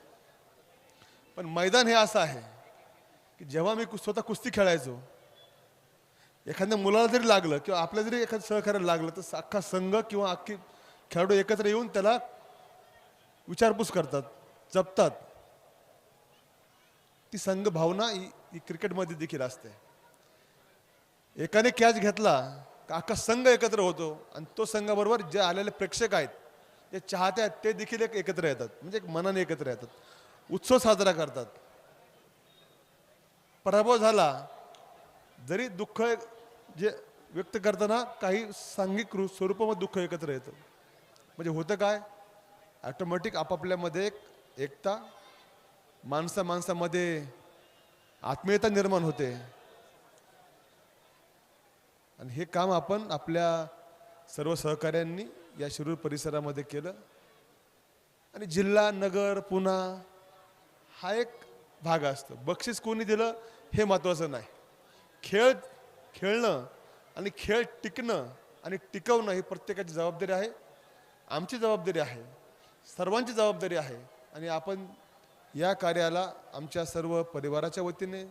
पण मैदान हे असं आहे की जेव्हा मी स्वतः कुस्ती खेळायचो, एखाद्या मुलाला जरी लागलं किंवा आपल्या जरी एखाद्या सहकार्याला लागलं तर अख्खा संघ किंवा अख्खी खेळाडू एकत्र येऊन त्याला विचारपूस करतात, जपतात. ती संघ भावना ही क्रिकेटमध्ये देखील असते. एकाने कॅच घेतला का अख्खा संघ एकत्र होतो आणि तो संघाबरोबर जे आलेले प्रेक्षक आहेत, जे चाहते आहेत, ते देखील एकत्र येतात. म्हणजे एक मनाने एकत्र येतात, उत्सव साजरा करतात. पराभव झाला जरी दुःख जे व्यक्त करताना काही सांघिक स्वरूपामध्ये दुःख एकत्र येतं. म्हणजे होतं काय, ऑटोमॅटिक आपापल्यामध्ये एक एकता, माणसामध्ये आत्मीयता निर्माण होते. आणि हे काम आपण आपल्या सर्व सहकाऱ्यांनी या शिरूर परिसरामध्ये केलं. आणि जिल्हा, नगर, पुणा हा एक भाग असतो. बक्षीस कोणी दिलं हे महत्त्वाचं नाही. खेळणं आणि खेळ टिकणं आणि टिकवणं ही प्रत्येकाची जबाबदारी आहे, आमची जबाबदारी आहे, सर्वांची जबाबदारी आहे. आणि आपण या कार्याला आमच्या सर्व परिवाराच्या वतीने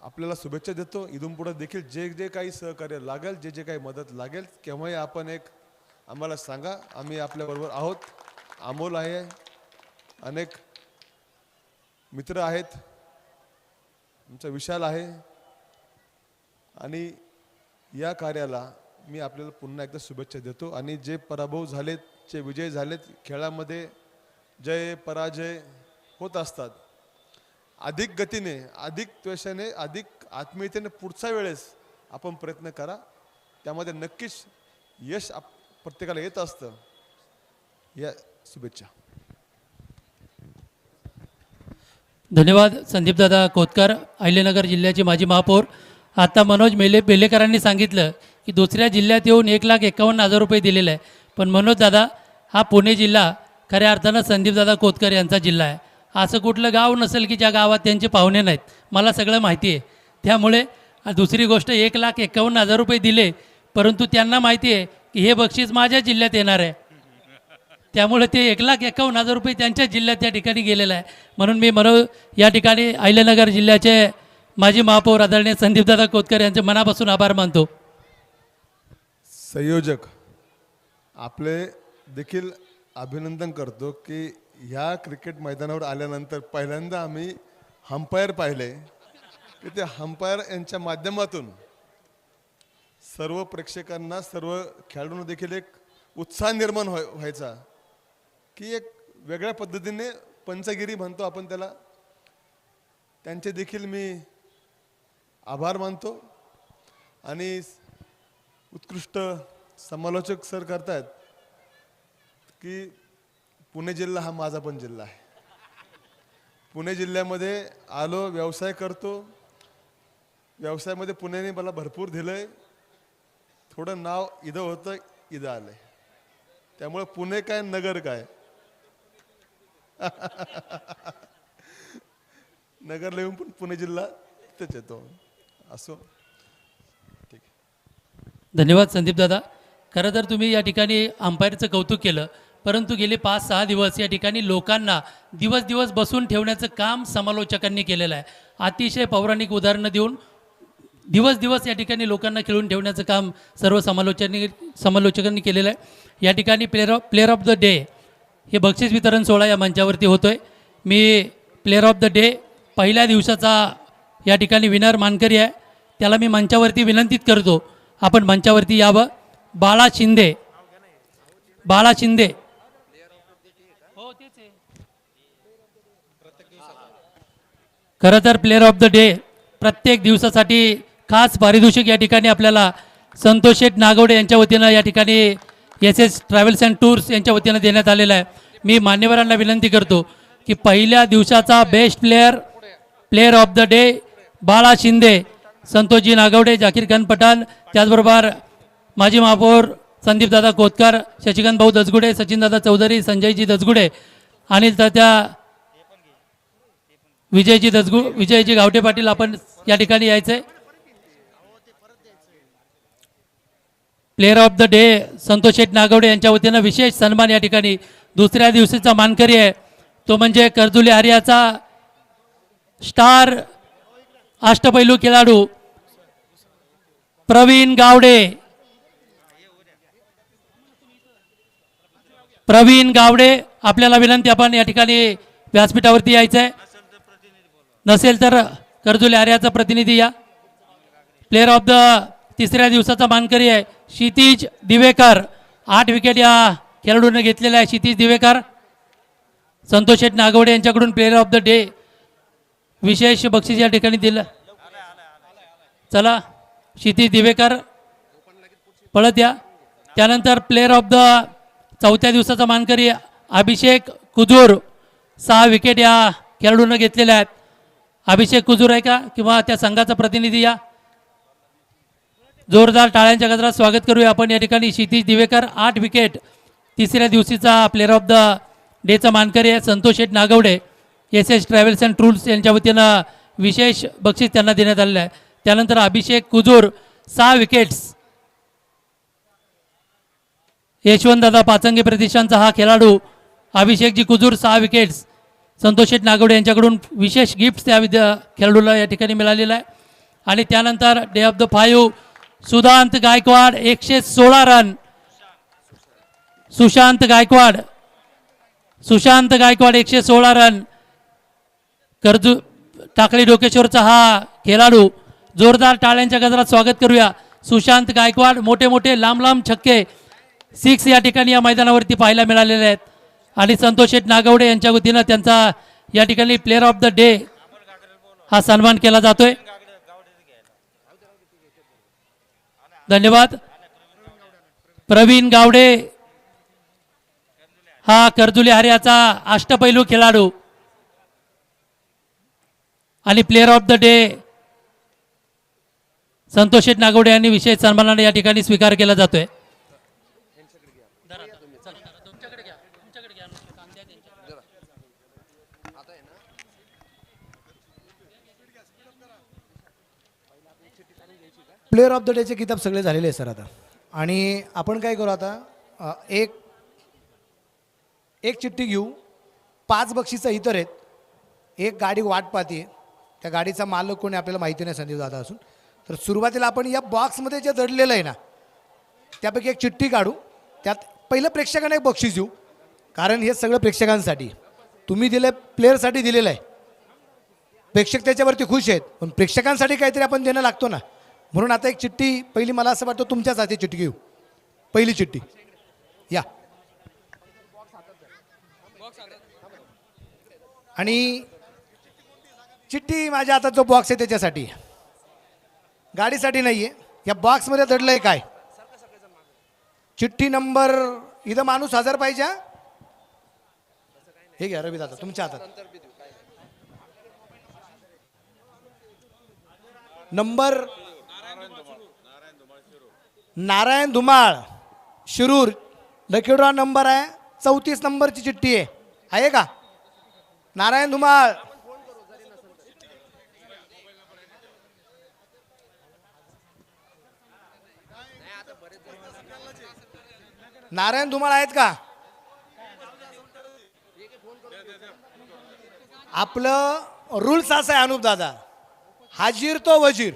आपल्याला शुभेच्छा देतो. इथून पुढे देखील जे काही सहकार्य लागेल, जे काही मदत लागेल, केव्हाही आपण आम्हाला सांगा, आम्ही आपल्याबरोबर आहोत. अमोल आहे, अनेक मित्र आहेत, आमचा विशाल आहे. आणि या कार्याला मी आपल्याला पुन्हा एकदा शुभेच्छा देतो. आणि जे पराभव झालेत, जे विजय झालेत, खेळामध्ये जय पराजय होत असतात. अधिक गतीने, अधिक त्वेषाने, अधिक आत्मीयतेने पुढच्या वेळेस आपण प्रयत्न करा. त्यामध्ये नक्कीच यश प्रत्येकाला येत असतं. या शुभेच्छा. धन्यवाद संदीपदादा कोतकर, अहिल्यानगर जिल्ह्याचे माजी महापौर. आता मनोज बेलेकरांनी सांगितलं की दुसऱ्या जिल्ह्यात येऊन 1,51,000 रुपये दिलेले आहे. पण मनोज दादा, हा पुणे जिल्हा खऱ्या अर्थानं संदीपदादा कोतकर यांचा जिल्हा आहे. असं कुठलं गाव नसेल की ज्या गावात त्यांचे पाहुणे नाहीत. मला सगळं माहिती आहे. त्यामुळे दुसरी गोष्ट 1,51,000 रुपये दिले, परंतु त्यांना माहिती आहे की हे बक्षीस माझ्या जिल्ह्यात येणार आहे. त्यामुळे ते 1,51,000 रुपये त्यांच्या जिल्ह्यात त्या ठिकाणी गेलेलं आहे. म्हणून मी या ठिकाणी अहिल्यानगर जिल्ह्याचे माजी महापौर आदरणीय संदीपदादा कोतकर यांचे मनापासून आभार मानतो. संयोजक आपले देखील अभिनंदन करतो की ह्या क्रिकेट मैदानावर आल्यानंतर पहिल्यांदा आम्ही हंपायर पाहिले की ते हंपायर यांच्या माध्यमातून सर्व प्रेक्षकांना, सर्व खेळाडूंना देखील एक उत्साह निर्माण व्हायचा की एक वेगळ्या पद्धतीने पंचगिरी म्हणतो आपण त्याला, त्यांचे देखील मी आभार मानतो. आणि उत्कृष्ट समालोचक सर करतायत की पुणे जिल्हा हा माझा पण जिल्हा आहे. पुणे जिल्ह्यामध्ये आलो, व्यवसाय करतो. व्यवसायामध्ये पुण्याने मला भरपूर दिलंय. थोडं नाव इथं होतं, इथं आलंय. त्यामुळे पुणे काय, नगर काय. नगरला येऊन पण पुणे जिल्हा तिथेच येतो. असो, ठीक आहे. धन्यवाद संदीपदादा. खरं तर तुम्ही या ठिकाणी अंपायरचं कौतुक केलं, परंतु गेले 5-6 दिवस या ठिकाणी लोकांना दिवस बसून ठेवण्याचं काम समालोचकांनी केलेलं आहे. अतिशय पौराणिक उदाहरणं देऊन दिवस या ठिकाणी लोकांना खेळून ठेवण्याचं काम सर्व समालोचकांनी केलेलं आहे. या ठिकाणी प्लेअर ऑफ द डे हे बक्षीस वितरण सोहळा या मंचावरती होतो आहे. मी प्लेअर ऑफ द डे पहिल्या दिवसाचा या ठिकाणी विनर मानकरी आहे, त्याला मी मंचावरती विनंतीत करतो आपण मंचावरती यावं. बाळा शिंदे. हो, तेच आहे. खरं तर प्लेअर ऑफ द डे प्रत्येक दिवसासाठी खास पारितोषिक या ठिकाणी आपल्याला संतोष शेठ नागवडे यांच्या वतीनं या ठिकाणी SS ट्रॅव्हल्स अँड टूर्स यांच्या वतीनं देण्यात आलेला आहे. मी मान्यवरांना विनंती करतो की पहिल्या दिवसाचा best player of the day बाळा शिंदे, संतोषजी नागवडे, जाकीर खान पठाण, त्याचबरोबर माजी महापौर संदीपदादा कोतकर, शशिकांत भाऊ दसगुडे, सचिनदादा चौधरी, संजयजी दसगुडे आणि त्या विजयजी गावटे पाटील आपण या ठिकाणी यायचे. Player of the day Santosh Sheth Nagwade यांच्या वतीनं विशेष सन्मान या ठिकाणी. दुसऱ्या दिवशीचा मानकरी आहे तो म्हणजे कर्जुली आर्याचा स्टार अष्टपैलू खेळाडू प्रवीण गावडे. आपल्याला विनंती, आपण या ठिकाणी व्यासपीठावरती यायचं आहे. नसेल तर कर्जुली आर्याचा प्रतिनिधी या. प्लेअर ऑफ द तिसऱ्या दिवसाचा मानकरी आहे क्षितिज दिवेकर. 8 विकेट या खेळाडूने घेतलेला आहे क्षितिज दिवेकर. संतोष शेठ नागवडे यांच्याकडून प्लेअर ऑफ द डे विशेष बक्षीस या ठिकाणी दिलं. चला, क्षितिज दिवेकर पळत या. त्यानंतर प्लेअर ऑफ द चौथ्या दिवसाचा मानकरी अभिषेक कुजूर. 6 विकेट या खेळाडूने घेतलेल्या आहेत. अभिषेक कुजूर आहे का किंवा त्या संघाचा प्रतिनिधी या. जोरदार टाळ्यांच्या गजरात स्वागत करूया आपण या ठिकाणी. क्षितिज दिवेकर 8 विकेट. तिसऱ्या दिवशीचा प्लेअर ऑफ द डेचा मानकरी आहे Santosh Sheth Nagwade. SS travels and tours यांच्या वतीनं विशेष बक्षीस त्यांना देण्यात आलेलं आहे. त्यानंतर अभिषेक कुजूर 6 विकेट्स. यशवंतदादा पाचंगे प्रतिष्ठानचा हा खेळाडू अभिषेकजी कुजूर 6 विकेट्स. संतोष शेठ नागवडे यांच्याकडून विशेष गिफ्ट त्या खेळाडूला या ठिकाणी मिळालेला आहे. आणि त्यानंतर day of the 5 Sushant Gaikwad 116 run. Sushant Gaikwad 116 run. Takali डोकेश्वरचा हा खेळाडू. जोरदार टाळ्यांच्या गजरात स्वागत करूया सुशांत गायकवाड. मोठे मोठे लांब लांब छक्के 6 या ठिकाणी या मैदानावरती पाहायला मिळालेले आहेत. आणि संतोष शेठ नागवडे यांच्या वतीनं त्यांचा या ठिकाणी प्लेअर ऑफ द डे हा सन्मान केला जातोय. धन्यवाद. प्रवीण गावडे हा कर्जुले हरियाचा अष्टपैलू खेळाडू आणि player of the day Santosh Sheth Nagwade यांनी विशेष सन्मानाने या ठिकाणी स्वीकार केला जातोय. प्लेअर ऑफ द डेचे किताब सगळे झालेले आहे सर आता. आणि आपण काय करू आता, एक चिठ्ठी घेऊ. 5 बक्षिसं इतर आहेत. एक गाडी वाट पाहते, त्या गाडीचा मालक कोणी आपल्याला माहिती नाही संदीप दादा असून. तर सुरुवातीला आपण या बॉक्समध्ये जे दडलेलं आहे ना त्यापैकी एक चिठ्ठी काढू. त्यात पहिलं प्रेक्षकांना एक बक्षीस देऊ, कारण हे सगळं प्रेक्षकांसाठी. तुम्ही दिलं प्लेअरसाठी दिलेलं आहे, प्रेक्षक त्याच्यावरती खुश आहेत, पण प्रेक्षकांसाठी काहीतरी आपण देणं लागतो ना. म्हणून आता एक चिठ्ठी पहिली मला असं वाटतं तुमच्याच हाती चिठ्ठी घेऊ. पहिली चिठ्ठी या. आणि चिठ्ठी माझ्या हातात जो बॉक्स आहे त्याच्यासाठी, गाडीसाठी नाही आहे. या बॉक्समध्ये दडलं आहे काय, चिठ्ठी नंबर. इथं माणूस हजर पाहिजे. हे घ्या रवी दादा तुमच्या हातात. Number Narayan Dhumal Shirur, lucky draw number आहे 34 नंबरची चिठ्ठी आहे का नारायण धुमाळ? नारायण धुमाळ आहेत का? आपलं रूल्स असा आहे अनुप दादा, हाजीर तो वजीर.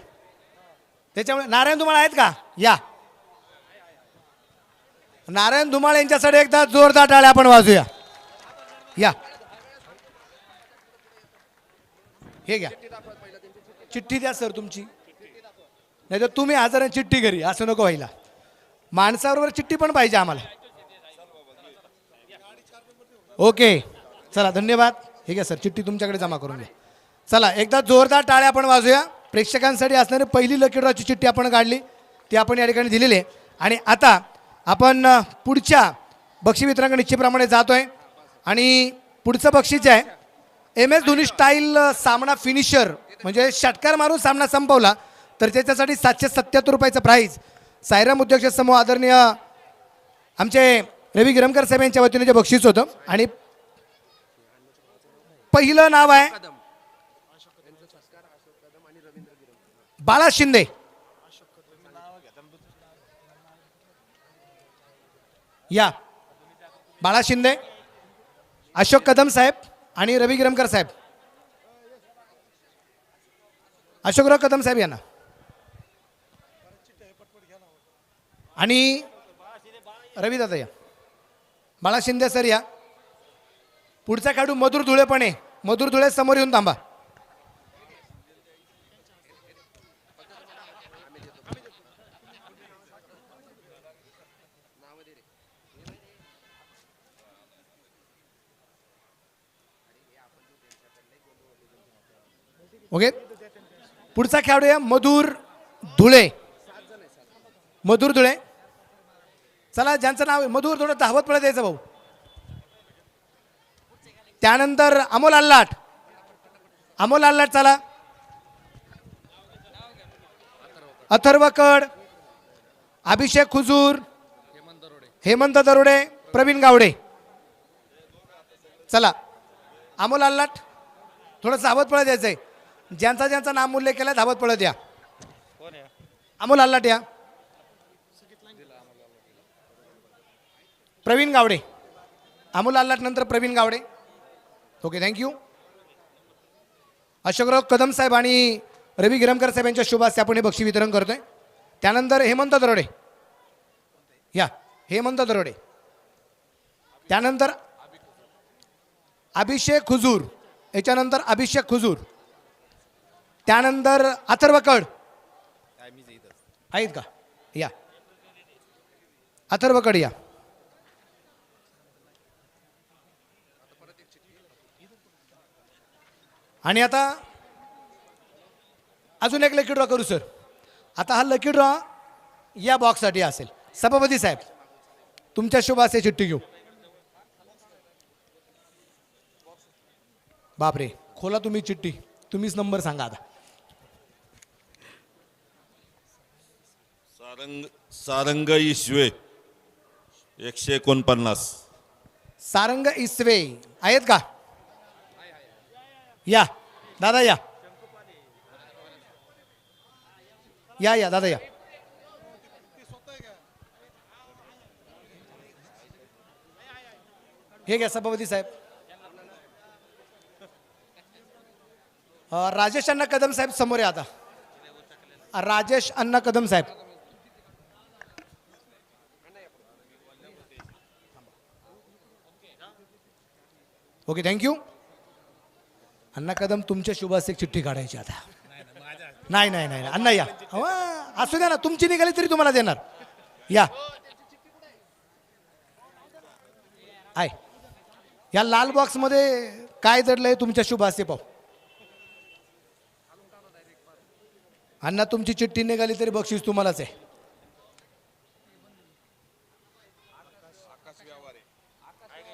त्याच्यामुळे नारायण धुमाळ आहेत का? या. नारायण धुमाळ यांच्यासाठी एकदा जोरदार टाळ्या आपण वाजूया. या. हे घ्या चिठ्ठी द्या सर तुमची, नाही तर तुम्ही हजर आहे चिठ्ठी घरी, असं नको व्हायला. माणसाबरोबर चिठ्ठी पण पाहिजे आम्हाला. ओके चला धन्यवाद. हे घ्या सर चिठ्ठी तुमच्याकडे जमा करून घ्या. चला एकदा जोरदार टाळ्या आपण वाजूया. प्रेक्षकांसाठी असणारी पहिली लकी ड्रॉची चिठ्ठी आपण काढली, ती आपण या ठिकाणी दिलेली आहे. आणि आता आपण पुढच्या बक्षीस वितरण निश्चितप्रमाणे जातोय. आणि पुढचं बक्षीस आहे MS धोनी स्टाईल सामना फिनिशर, म्हणजे षटकार मारून सामना संपवला तर त्याच्यासाठी 777 रुपयाचं प्राईज. सायराम उद्योजक समूह आदरणीय आमचे रवी गिरमकर साहेब यांच्या वतीने जे बक्षीस होतं. आणि पहिलं नाव आहे बाळा शिंदे. या बाळा शिंदे, अशोक कदम साहेब आणि रवी गिरमकर साहेब. अशोकराव कदम साहेब यांना आणि रवी दादा या. बाळा शिंदे सर या. पुढचा काढू मधुर धुळे पण आहे. मधुर धुळे समोर येऊन थांबा. ओके पुढचा खेळाडू आहे मधुर धुळे. मधुर धुळे चला, ज्यांचं नाव आहे मधुर धुळे धावत पळत यायचं भाऊ. त्यानंतर अमोल आल्लाट. अमोल आल्लाट चला. अथर्व कड, अभिषेक खुजूर, हेमंत दरोडे, प्रवीण गावडे. चला अमोल आल्लाट थोडं धावत पळत यायचंय. ज्यांचा ज्यांचा नाम उल्लेख केला धावत पळत या. अमोल आल्लाट या. प्रवीण गावडे. अमोल आल्लाट नंतर प्रवीण गावडे. Okay thank you. अशोकराव कदम साहेब आणि रवी गिरमकर साहेब यांच्या शुभ हस्ते आपण हे बक्षीस वितरण करतोय. त्यानंतर हेमंत दरोडे या. हेमंत दरोडे. त्यानंतर अभिषेक खुजूर. याच्यानंतर अभिषेक खुजूर. त्यानंतर अथर्व कड आहेत का? या अथर्वकडे या. आणि आता अजून एक लकी ड्रॉ करू सर. आता हा लकी ड्रॉ या बॉक्ससाठी असेल. सभापती साहेब तुमच्या शुभ हस्ते चिठ्ठी घेऊ. बापरे, खोला तुम्ही चिठ्ठी, तुम्हीच नंबर सांगा आता. सारंग ईश्वे 149. सारंग इसवे आहेत का? या दादा या या या दादा या. हे घ्या सभापती साहेब. राजेश अण्णा कदम साहेब समोर या आता. राजेश अण्णा कदम साहेब. Okay thank you. अण्णा कदम तुमच्या शुभ हस्ते चिठ्ठी काढायची आता. नाही नाही नाही अण्णा या. असू द्या ना, तुमची निघाली तरी तुम्हाला देणार. या आहे या लाल बॉक्स मध्ये काय दडलंय तुमच्या शुभ हस्ते पाहू. अण्णा तुमची चिठ्ठी निघाली तरी बक्षीस तुम्हालाच आहे.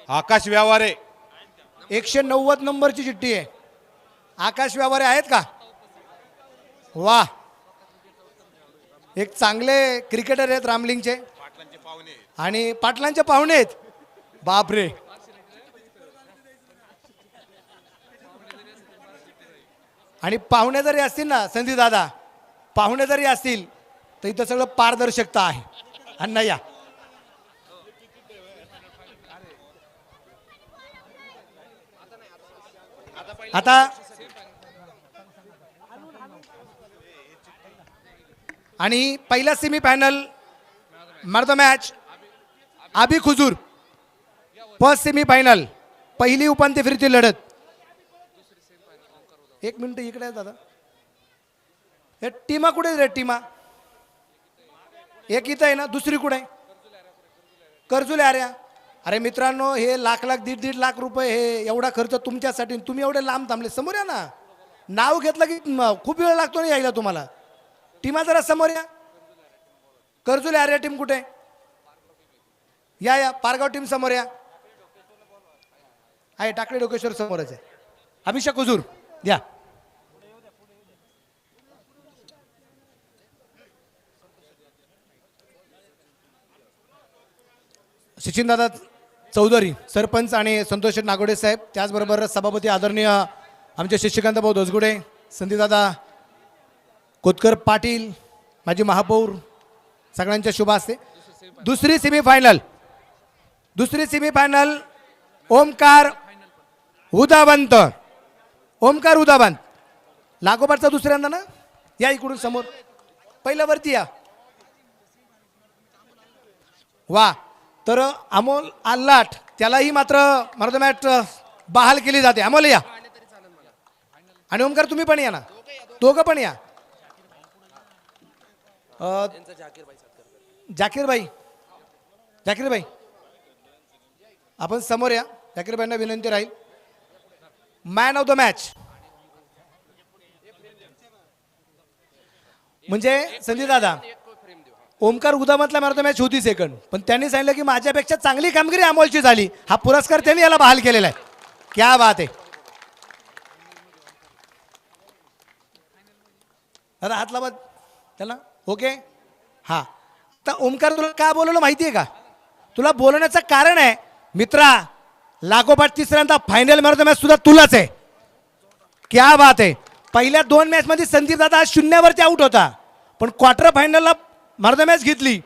आकाश व्यवहारे 190 नंबरची चिठ्ठी आहे. आकाश व्यवहारे आहेत का? वा, एक चांगले क्रिकेटर आहेत रामलिंगचे आणि पाटलांचे पाहुणे आहेत. बापरे, आणि पाहुणे जरी असतील ना संदीप दादा, पाहुणे जरी असतील तर इथं सगळं पारदर्शकता आहे. अण्णा या. आता आणि पहिला semi final man of the match आबी खुजूर. फर्स्ट सेमी फायनल पहिली उपांत्य फेरीतील लढत. एक मिनिट इकडे आहे दादा. हे टीमा कुठे आहेत रे टीमा? एक इथं आहे ना, दुसरी कुठे आहे? कर्जुले आर्या. अरे मित्रांनो, हे लाख लाख दीड दीड लाख रुपये हे एवढा खर्च तुमच्यासाठी, तुम्ही एवढे लांब थांबले. समोर या ना. नाव घेतलं की खूप वेळ लागतो ना यायला तुम्हाला. टीमा जरा समोर या. कर्जुले आर्या टीम कुठे? या या. पारगाव टीम समोर या. आहे टाकळी डोकेश्वर समोरच आहे. अभिषेक हुजूर या. सचिनदादा चौधरी सरपंच आणि संतोष नागोडे साहेब, त्याचबरोबर सभापती आदरणीय आमचे शशिकांत भाऊ धोसगुडे, संदीपदादा कोतकर पाटील, माजी महापौर, सगळ्यांच्या शुभ हस्ते दुसरी सेमीफायनल ओमकार उदावंत. ओमकार उदावंत लागोपाठचा दुसऱ्यांदा ना. या इकडून समोर पहिल्या वरती या. वा, तर अमोल आल्लाट त्यालाही मात्र मॅच बहाल केली जाते. अमोल या. आणि ओमकार तुम्ही पण या ना, दोघं पण या. जाकीर भाई आपण समोर या. जाकीर भाईंना विनंती राहील. मॅन ऑफ द मॅच म्हणजे संजय दादा, ओमकार उदामतला मॅन ऑफ द मॅच होती सेकंड, पण त्यांनी सांगितलं की माझ्यापेक्षा चांगली कामगिरी अमोलची झाली. हा पुरस्कार त्यांनी याला बहाल केलेला आहे. क्या बात आहे दादा. हात लावा त्याला. ओके हा. तर ओमकार तुला का बोलवलं माहिती आहे का? तुला बोलवण्याचं कारण आहे मित्रा, लागोपाठ तिसऱ्यांदा final man of the match सुद्धा तुलाच आहे. क्या बात आहे. पहिल्या 2 मॅच मध्ये संदीप दादा 0वरती आउट होता, पण क्वार्टर फायनलला मॅन ऑफ द मॅच घेतली,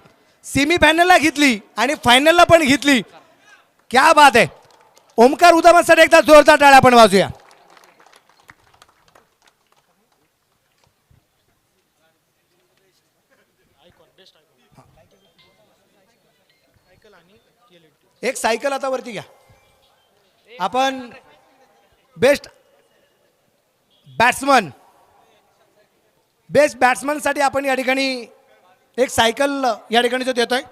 सेमी फायनलला घेतली आणि फायनलला पण घेतली. क्या बात आहे. ओमकार उदामासाठी एकदा जोरदार टाळ्या आपण वाजूया. एक सायकल आता वरती घ्या. आपण बेस्ट बॅट्समन साठी आपण या ठिकाणी एक सायकल या ठिकाणी जो देतोय,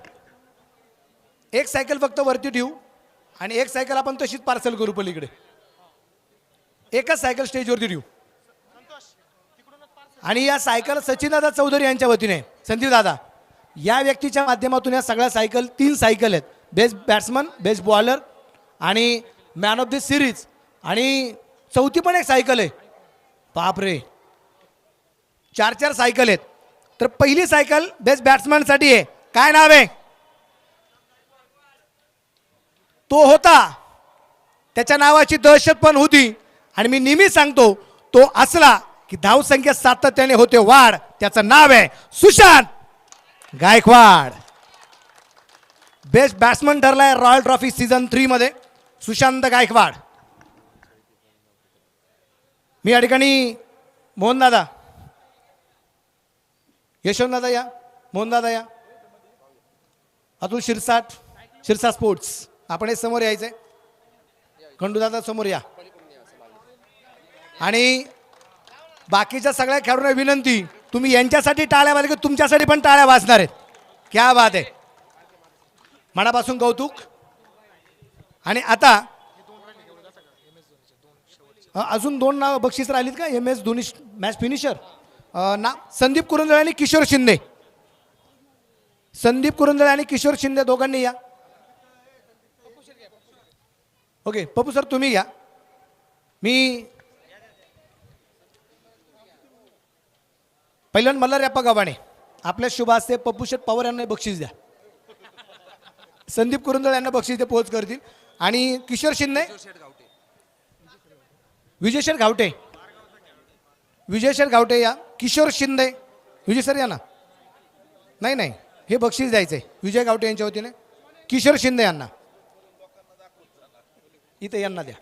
एक सायकल फक्त वरती ठेवू आणि एक सायकल आपण तशीच पार्सल करू पलीकडे. एकच सायकल स्टेजवरती ठेवू. आणि या सायकल सचिनदादा चौधरी यांच्या वतीने, संदीप दादा या व्यक्तीच्या माध्यमातून या सगळ्या सायकल, 3 सायकल आहेत. बेस्ट बॅट्समन, बेस्ट बॉलर आणि मॅन ऑफ द सिरीज, आणि चौथी पण एक सायकल आहे. बापरे, 4 सायकल आहेत. तर पहिली सायकल बेस्ट बॅट्समॅनसाठी आहे. काय नाव आहे? तो होता, त्याच्या नावाची दहशत पण होती. आणि मी नेहमी सांगतो, तो असला की धावसंख्या सातत्याने होते वाढ. त्याचं नाव आहे सुशांत गायकवाड. बेस्ट बॅट्समन ठरलाय रॉयल ट्रॉफी सीझन 3 मध्ये सुशांत गायकवाड. मी या ठिकाणी मोहनदादा, यशवंतदादा या, मोहनदादा या, अतुल शिरसाट, शिरसा स्पोर्ट्स, आपण हे समोर यायचंय. खंडूदादा समोर या. आणि बाकीच्या सगळ्या खेळाडूंना विनंती, तुम्ही यांच्यासाठी टाळ्या वाजल्या की तुमच्यासाठी पण टाळ्या वाजणार आहेत. क्या बात आहे, मनापासून कौतुक. आणि आता अजून 2 नाव बक्षीस राहिलीत का? MS धोनी मॅच फिनिशर ना, संदीप कुरुंदळे आणि किशोर शिंदे. संदीप कुरुंदळे आणि किशोर शिंदे दोघांनी या. ओके पप्पू सर तुम्ही या. मी पहिल्यांदा मल्हारप्पा गव्हाणे, आपल्या शुभ हस्ते पप्पू शेठ पवार यांना बक्षीस द्या. संदीप कुरुंदळे यांना बक्षीस ते पोहोच करतील. आणि किशोर शिंदे, विजयशेठ गावटे, विजयशेठ गावटे या. किशोर शिंदे, विजय सर या ना. नाही नाही, हे बक्षीस द्यायचंय विजय गावटे यांच्या वतीने. किशोर शिंदे यांना इथे यांना द्या.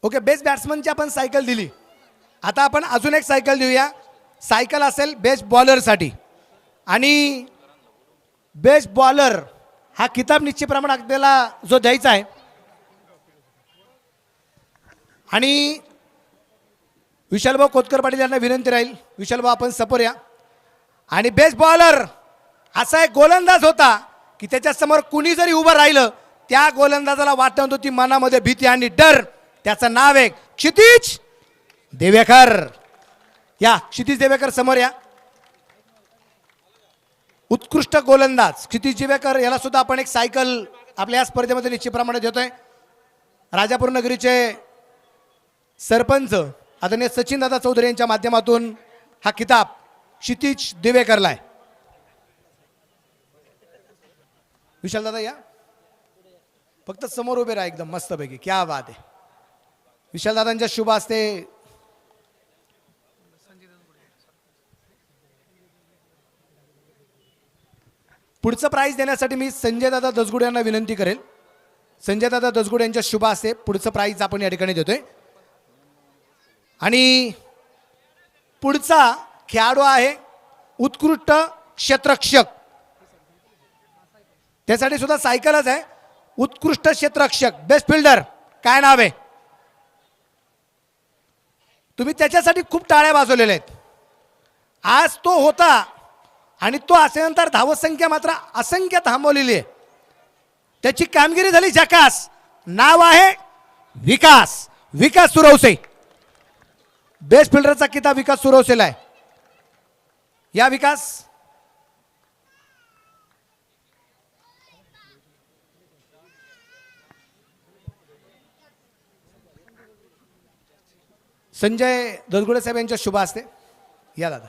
ओके, बेस्ट बॅट्समनची आपण सायकल दिली. आता आपण अजून एक सायकल देऊया. सायकल असेल बेस्ट बॉलरसाठी. आणि बेस्ट बॉलर हा किताब निश्चितप्रमाणे आपल्याला जो द्यायचा आहे. आणि विशालभाऊ कोतकर पाटील यांना विनंती राहील, विशालभाऊ आपण समोर या. आणि बेस्ट बॉलर असा एक गोलंदाज होता की त्याच्यासमोर कुणी जरी उभं राहिलं त्या गोलंदाजाला वाटत होती मनामध्ये भीती आणि डर. त्याचं नाव आहे क्षितिज देवेकर. या क्षितिज देवेकर समोर या. उत्कृष्ट गोलंदाज क्षितिज देवेकर याला सुद्धा आपण एक सायकल आपल्या या स्पर्धेमध्ये निश्चितप्रमाणे देतोय. राजापूर नगरीचे सरपंच आदरणीय सचिनदादा चौधरी यांच्या माध्यमातून हा किताब क्षितिज देवेकरला आहे. विशालदादा या, फक्त समोर उभे राहा एकदम मस्तपैकी. क्या बात आहे. विशालदादांच्या शुभ हस्ते पुढचं प्राइज देण्यासाठी मी संजयदादा दसगुडे यांना विनंती करेल. संजयदादा दसगुडे यांच्या शुभ हस्ते पुढचं प्राइज आपण या ठिकाणी देतोय. आणि पुढचा खेळाडू आहे उत्कृष्ट क्षेत्ररक्षक. त्यासाठी सुद्धा सायकलच आहे. उत्कृष्ट क्षेत्ररक्षक बेस्ट फिल्डर, काय नाव आहे? तुम्ही त्याच्यासाठी खूप टाळ्या वाजवलेल्या आहेत. आज तो होता आणि तो असेनंतर धावसंख्या मात्र असंख्य थांबवलेली आहे. त्याची कामगिरी झाली झकास. नाव आहे विकास, विकास सुरवसे. बेस्ट फिल्डरचा किताब विकास सुरवसेला आहे. या विकास, संजय दसगुडे साहेब यांच्या शुभ हस्ते या दादा.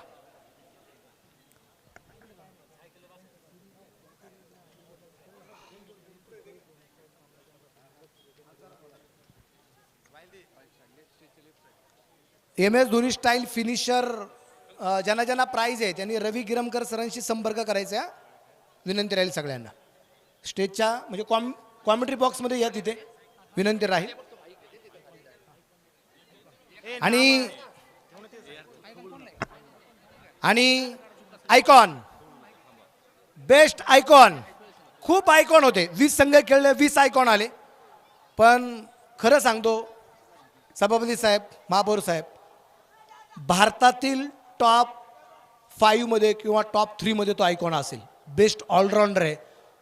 MS धोनी स्टाईल फिनिशर ज्यांना ज्यांना प्राइज आहे त्यांनी रवी गिरमकर सरांशी संपर्क करायचा. विनंती राहील सगळ्यांना. स्टेजच्या म्हणजे कॉमेंट्री बॉक्समध्ये या, तिथे विनंती राहील. आणि आयकॉन, बेस्ट आयकॉन, खूप आयकॉन होते. 20 संघ खेळले, 20 आयकॉन आले. पण खरं सांगतो सभापती साहेब, महापौर साहेब, भारतातील टॉप 5 मध्ये किंवा टॉप 3 मध्ये तो आयकॉन असेल. बेस्ट ऑलराऊंडर आहे.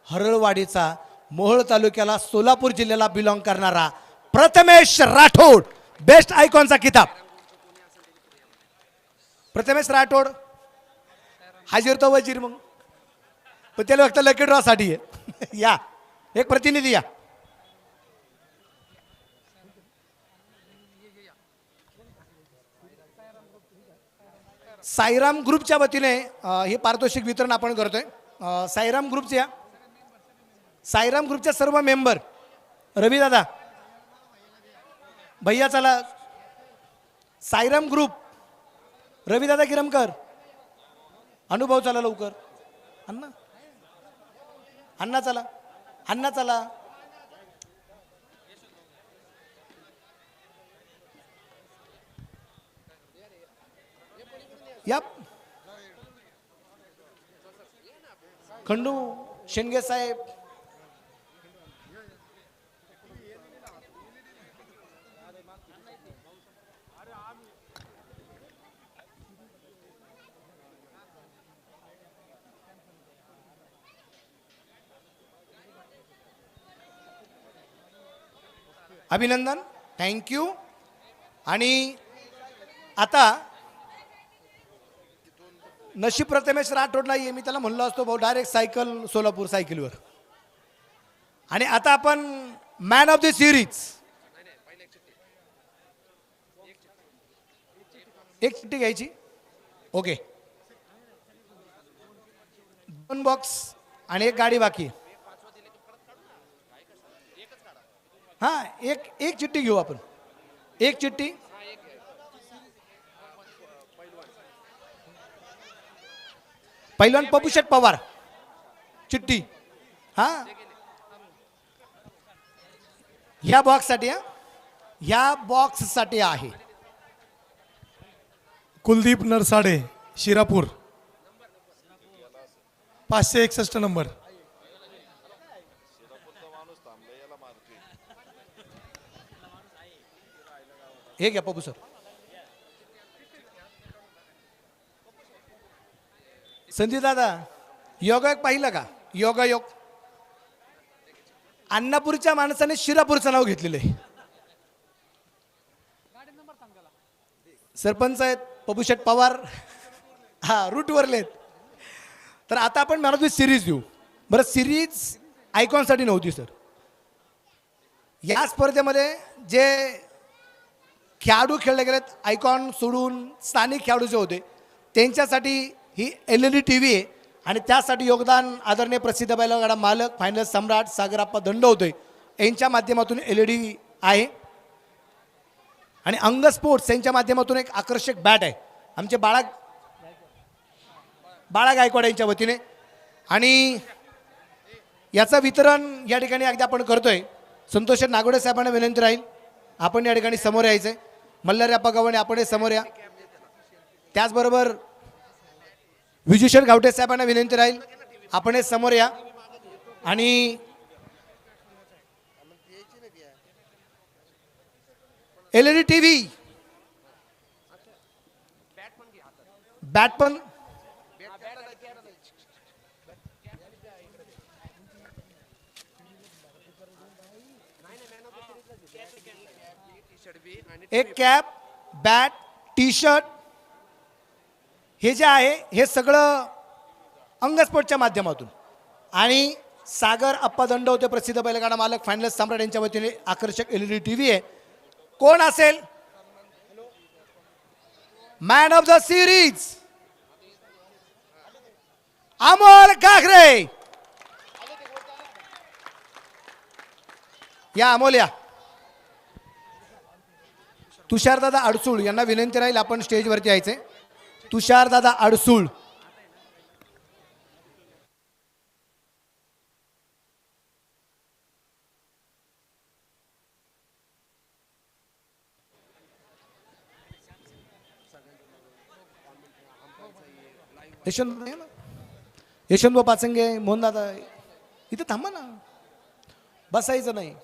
हरळवाडीचा, मोहोळ तालुक्याला, सोलापूर जिल्ह्याला बिलॉंग करणारा प्रथमेश राठोड बेस्ट आयकॉनचा किताब. प्रथमेश राठोड हाजीर तो वजीर मग, पण त्याला फक्त लकी ड्रॉ साठी आहे. या एक प्रतिनिधी या. साईराम ग्रुपच्या वतीने हे पारितोषिक वितरण आपण करतोय. साईराम ग्रुपच्या सर्व मेंबर, रवी दादा भैया चला. साईराम ग्रुप, रवी दादा गिरमकर, अनुभव चला लवकर. अण्णा अण्णा चला, अण्णा चला. या खंडू शेंडगे साहेब, अभिनंदन, थँक्यू. आणि आता नशीब प्रथमेश राठोड नाहीये, मी त्याला म्हणलो असतो भाऊ डायरेक्ट सायकल सोलापूर सायकलवर. आणि आता आपण मॅन ऑफ द सिरीज, एक चिठ्ठी घ्यायची. ओके, 2 बॉक्स आणि एक गाडी बाकी. हा एक चिठ्ठी घेऊ आपण, एक चिठ्ठी. पहिलवान पपुशेट पवार चिठ्ठी. हा ह्या बॉक्ससाठी, ह्या बॉक्ससाठी आहे. कुलदीप नरसाडे, शिरापूर, 561 नंबर. हे घ्या पपू सर. संदीप दादा योगायोग पाहिलं का? योगायोग अन्नापूरच्या माणसाने शिरापूरचं नाव घेतलेलं आहे. सरपंच आहेत पपुशेट पवार, हा रूटवरले आहेत. तर आता आपण मॅन ऑफ द सिरीज देऊ. बरं, सिरीज आयकॉनसाठी नव्हती सर. या स्पर्धेमध्ये जे खेळाडू खेळले गेलेत आयकॉन सोडून स्थानिक खेळाडू जे होते त्यांच्यासाठी ही LED TV आहे. आणि त्यासाठी योगदान आदरणीय प्रसिद्ध बैलगाडा मालक फायनल सम्राट सागरप्पा दंड होतोय यांच्या माध्यमातून LED आहे. आणि अंग स्पोर्ट्स यांच्या माध्यमातून एक आकर्षक बॅट आहे आमचे बाळा गायकवाड यांच्या वतीने. आणि याचं वितरण या ठिकाणी अगदी आपण करतोय. संतोष नागोडे साहेबांना विनंती राहील आपण या ठिकाणी समोर यायचं आहे. मल्हारप्पा गव्हाणे आपण समोर या. त्याचबरोबर विजूषण गावटे साहेबांना विनंती राहील आपण समोर या. आणि LED TV बॅट पण एक कॅप, बॅट, टी शर्ट हे जे आहे हे सगळं अंगस्पोर्टच्या माध्यमातून. आणि सागर अप्पा दंड होते प्रसिद्ध बैलगाडा मालक फायनल सम्राट यांच्या वतीने आकर्षक LED TV आहे. कोण असेल man of the series? Amol Kakare. या अमोल या. तुषारदादा अडसूळ यांना विनंती राहील आपण स्टेजवरती यायचे. तुषारदादा अडसूळ. यशवंत पाचंगे, मोहनदादा इथे थांबा ना, बसायचं नाही.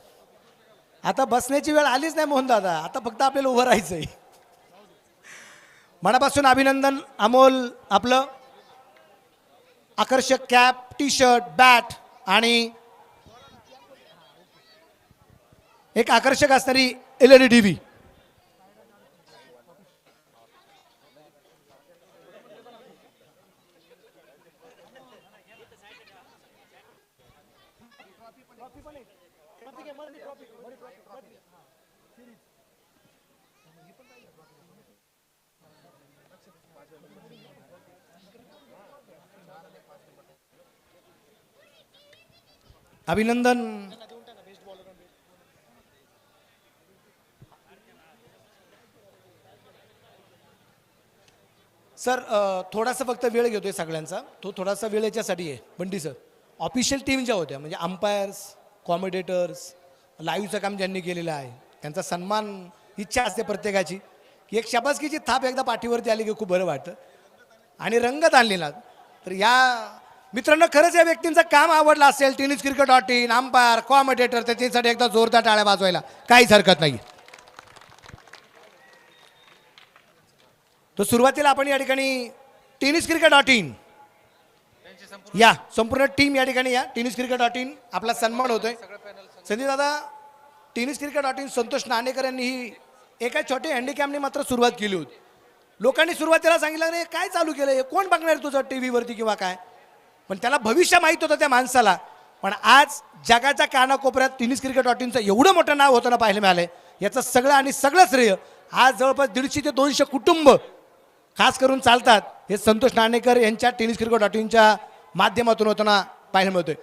आता बसण्याची वेळ आलीच नाही मोहनदादा, आता फक्त आपल्याला उभं राहायचंय. मनापासून अभिनंदन अमोल. आपलं आकर्षक कॅप, टी शर्ट, बॅट आणि एक आकर्षक असणारी LED टीव्ही. अभिनंदन. सर थोडासा फक्त वेळ घेतोय सगळ्यांचा. तो थोडासा वेळ याच्यासाठी आहे बंटी सर. ऑफिशियल टीम ज्या होत्या म्हणजे अंपायर्स, कॉमेडेटर्स, लाईव्हचं काम ज्यांनी केलेलं आहे त्यांचा सन्मान, इच्छा असते प्रत्येकाची की एक शाबासकीची थाप एकदा पाठीवरती आली की खूप बरं वाटतं. आणि रंगत आणली ना तर या मित्रांनो खरंच या व्यक्तींचं काम आवडलं असेल, टेनिस क्रिकेट.in, अंपायर, कॉमेडेटर, त्याच्यासाठी एकदा जोरदार टाळ्या वाजवायला काहीच हरकत नाही. तर सुरुवातीला आपण या ठिकाणी टेनिस क्रिकेट.in या संपूर्ण टीम या ठिकाणी या टेनिस क्रिकेट.in आपला सन्मान होतोय. संदीप दादा, टेनिस क्रिकेट.in संतोष नाणेकर यांनी ही एका छोट्या हँडिकॅमने मात्र सुरुवात केली होती. लोकांनी सुरुवातीला सांगितलं रे काय चालू केलं, हे कोण बघणार तुझं टी व्हीवरती किंवा काय, पण त्याला भविष्य माहीत होतं त्या माणसाला. पण आज जगाच्या कानाकोपऱ्यात टेनिस क्रिकेट.inचं एवढं मोठं नाव होताना पाहायला मिळालंय. याचं सगळं आणि सगळं श्रेय आज जवळपास 150 ते 200 कुटुंब खास करून चालतात हे संतोष नाणेकर यांच्या टेनिस क्रिकेट.inच्या माध्यमातून होताना पाहायला मिळतोय.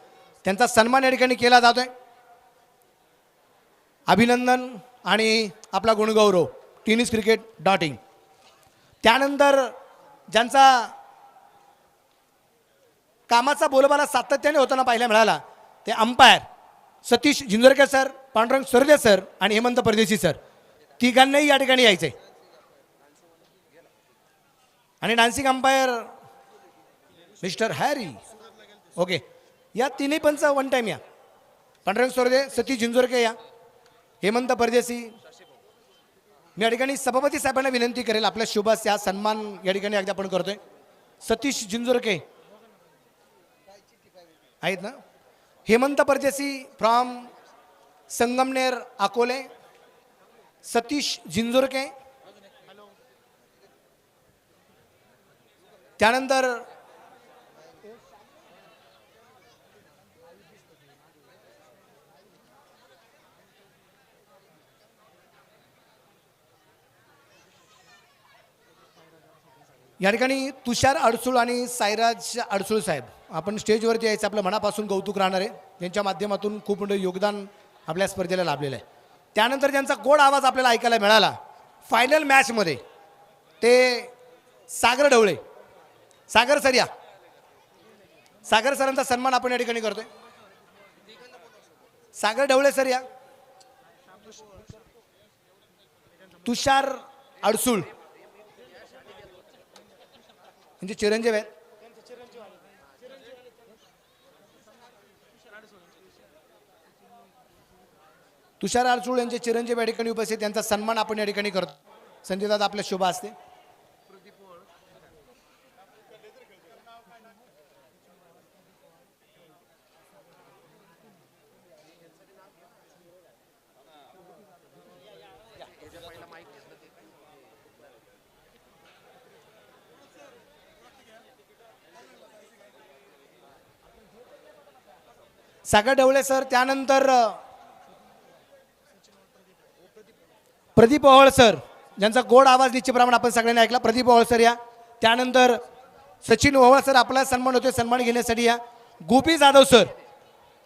त्यांचा सन्मान या ठिकाणी केला जातोय. अभिनंदन आणि आपला गुणगौरव टेनिस क्रिकेट.in. त्यानंतर ज्यांचा कामाचा बोलबाला सातत्याने होताना पाहायला मिळाला ते umpire Satish Zinjorkar sir, Pandurang Sarde sir आणि हेमंत परदेशी सर. तिघांनाही या ठिकाणी यायचे. आणि dancing umpire mister Harry. Okay, या तिन्ही पंच वन टाइम या. पांडुरंग सरदे, सतीश झिंजोरकर या, हेमंत परदेशी. मी या ठिकाणी सभापती साहेबांना विनंती करेल आपल्या शुभास या सन्मान या ठिकाणी अगदी आपण करतोय. सतीश झिंजोरके आहेत ना. हेमंत परदेशी फ्रॉम संगमनेर अकोले. सतीश झिंजोरके. त्यानंतर या ठिकाणी तुषार अडसूळ आणि साईराज अडसूळ साहेब आपण स्टेजवरती यायचं आपलं मनापासून कौतुक राहणार आहे. त्यांच्या माध्यमातून खूप मोठं योगदान आपल्या स्पर्धेला लाभलेलं आहे. त्यानंतर ज्यांचा गोड आवाज आपल्याला ऐकायला मिळाला फायनल मॅचमध्ये ते सागर ढवळे. सागर सर या. सागर सरांचा सन्मान आपण या ठिकाणी करतोय. सागर ढवळे सर या. तुषार अडसूळ म्हणजे चिरंजीव आहेत. तुषार अडसूळ यांचे चिरंजीव या ठिकाणी उपस्थित. त्यांचा सन्मान आपण या ठिकाणी करतो. संजय दादा आपल्या शुभ असते. सागर ढवळे सर. त्यानंतर प्रदीप ओहळ सर ज्यांचा गोड आवाज निश्चितप्रमाणे आपण सगळ्यांनी ऐकला. प्रदीप ओहळ सर या. त्यानंतर सचिन ओहळ सर आपला सन्मान होतोय. सन्मान घेण्यासाठी या. गोपी जाधव सर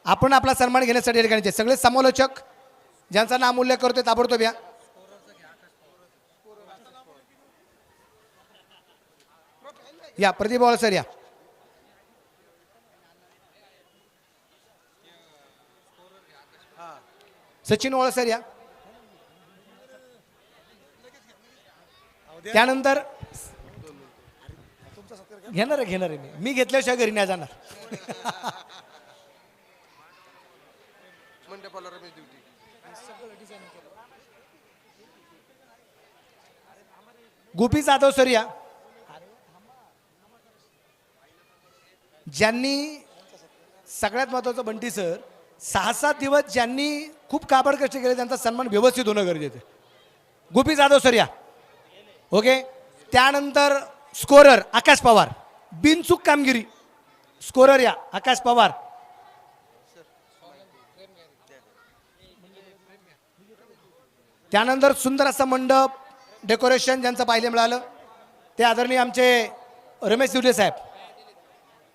आपण आपला सन्मान घेण्यासाठी या ठिकाणी सगळे समालोचक ज्यांचा नाम उल्लेख करतोय ताबडतोब या. या प्रदीप ओहळ सर या. सचिन ओहळ सर या. त्यानंतर घेणार आहे मी घेतल्याशिवाय घरी नाही जाणार. गोपी जाधव सर या, ज्यांनी सगळ्यात महत्त्वाचं बंटी सर 6-7 दिवस ज्यांनी खूप काबड कष्ट केले त्यांचा सन्मान व्यवस्थित होणं गरजेचं आहे. गोपी जाधव सर या. ओके. त्यानंतर स्कोरर आकाश पवार, बिनचूक कामगिरी. स्कोरर या आकाश पवार. त्यानंतर सुंदर असं मंडप डेकोरेशन ज्यांचं पाहायला मिळालं ते आदरणीय आमचे रमेश दिवटे साहेब.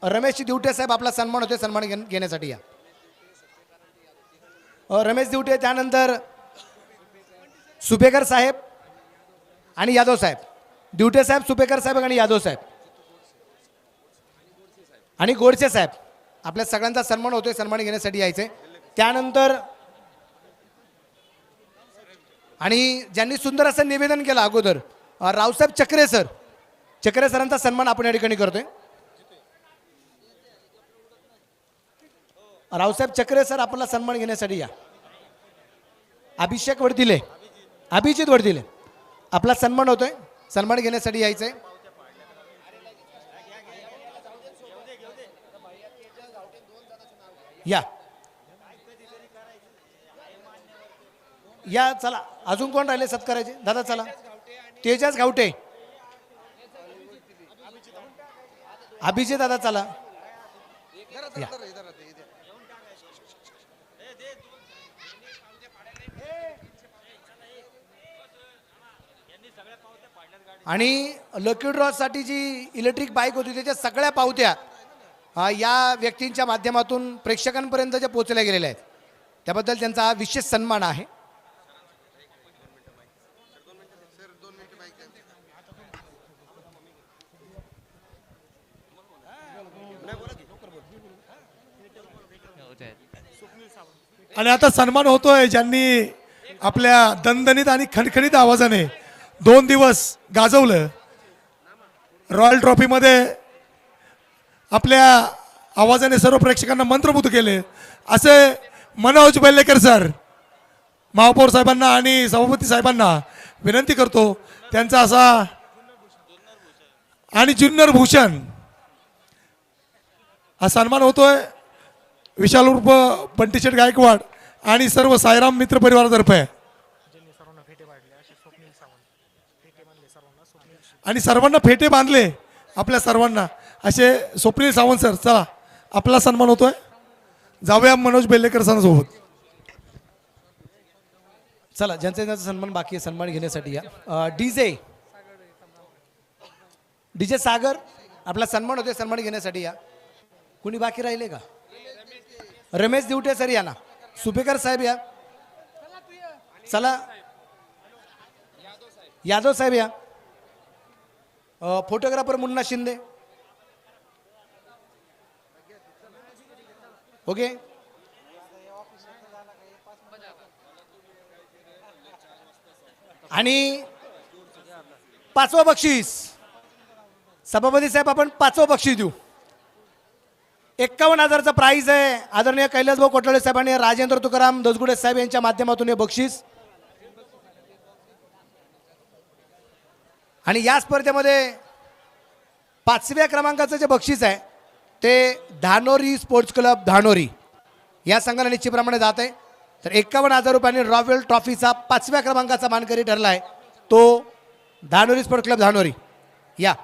रमेश दिवटे साहेब आपला सन्मान होते, सन्मान घेण्यासाठी या. रमेश दिवटे, त्यानंतर सुपेकर साहेब आणि यादव साहेब. दिवटे साहेब, सुपेकर साहेब आणि यादव साहेब आणि गोडसे साहेब. आपल्या सगळ्यांचा सन्मान होतोय, सन्मान घेण्यासाठी यायचंय. त्यानंतर आणि ज्यांनी सुंदर असं निवेदन केलं अगोदर रावसाहेब चक्रे सर. चक्रे सरांचा सन्मान आपण या ठिकाणी करतोय. रावसाहेब चक्रे सर आपला सन्मान घेण्यासाठी या. अभिषेक वडदिले, अभिजित वडदिले आपला सन्मान होतोय, सन्मान घेण्यासाठी यायचंय. या या चला. अजून कोण राहिले सत्काराचे दादा? चला. तेजस गावटे, अभिजित दादा चला. या. आणि लकी ड्रॉ साठी जी इलेक्ट्रिक बाईक होती त्याच्या सगळ्या पावत्या या व्यक्तींच्या माध्यमातून प्रेक्षकांपर्यंत ज्या पोहोचल्या गेलेल्या आहेत त्याबद्दल त्यांचा हा विशेष सन्मान आहे. आणि आता सन्मान होतोय ज्यांनी आपल्या दणदणीत आणि खणखणीत आवाजाने 2 दिवस गाजवलं. रॉयल ट्रॉफीमध्ये आपल्या आवाजाने सर्व प्रेक्षकांना मंत्रमुग्ध केले असे मनोज बेल्लेकर सर, महापौर साहेबांना आणि सभापती साहेबांना विनंती करतो त्यांचा असा. आणि जुन्नर भूषण हा सन्मान होतोय विशाल उर्फ बंटीशेठ गायकवाड आणि सर्व साईराम मित्र परिवारातर्फे. आणि सर्वांना फेटे बांधले आपल्या सर्वांना असे स्वप्नील सावंत सर. चला आपला सन्मान होतोय. जाऊया मनोज बेल्लेकर सरांसोबत. चला ज्यांचा ज्यांचा सन्मान बाकी आहे सन्मान घेण्यासाठी या. डीजे डीजे सागर आपला सन्मान होतोय, सन्मान घेण्यासाठी या. कुणी बाकी राहिले का? रमेश दिवटे सर या ना. सुपेकर साहेब या. चला. यादव साहेब या. फोटोग्राफर मुन्ना शिंदे. ओके. आणि 5वं बक्षीस सभापती साहेब आपण 5वं बक्षीस देऊ. 51,000चं प्राइज आहे. आदरणीय कैलासभाऊ कोटळे साहेब आणि राजेंद्र तुकाराम दसगुडे साहेब यांच्या माध्यमातून हे बक्षीस. आणि या स्पर्धेमध्ये 5व्या क्रमांकाचं जे बक्षीस आहे ते धानोरी स्पोर्ट्स क्लब धानोरी या संघाला निश्चितप्रमाणे जात आहे. तर 51,000 रुपयांनी रॉयल ट्रॉफीचा 5व्या क्रमांकाचा मानकरी ठरला आहे तो धानोरी स्पोर्ट्स क्लब धानोरी. या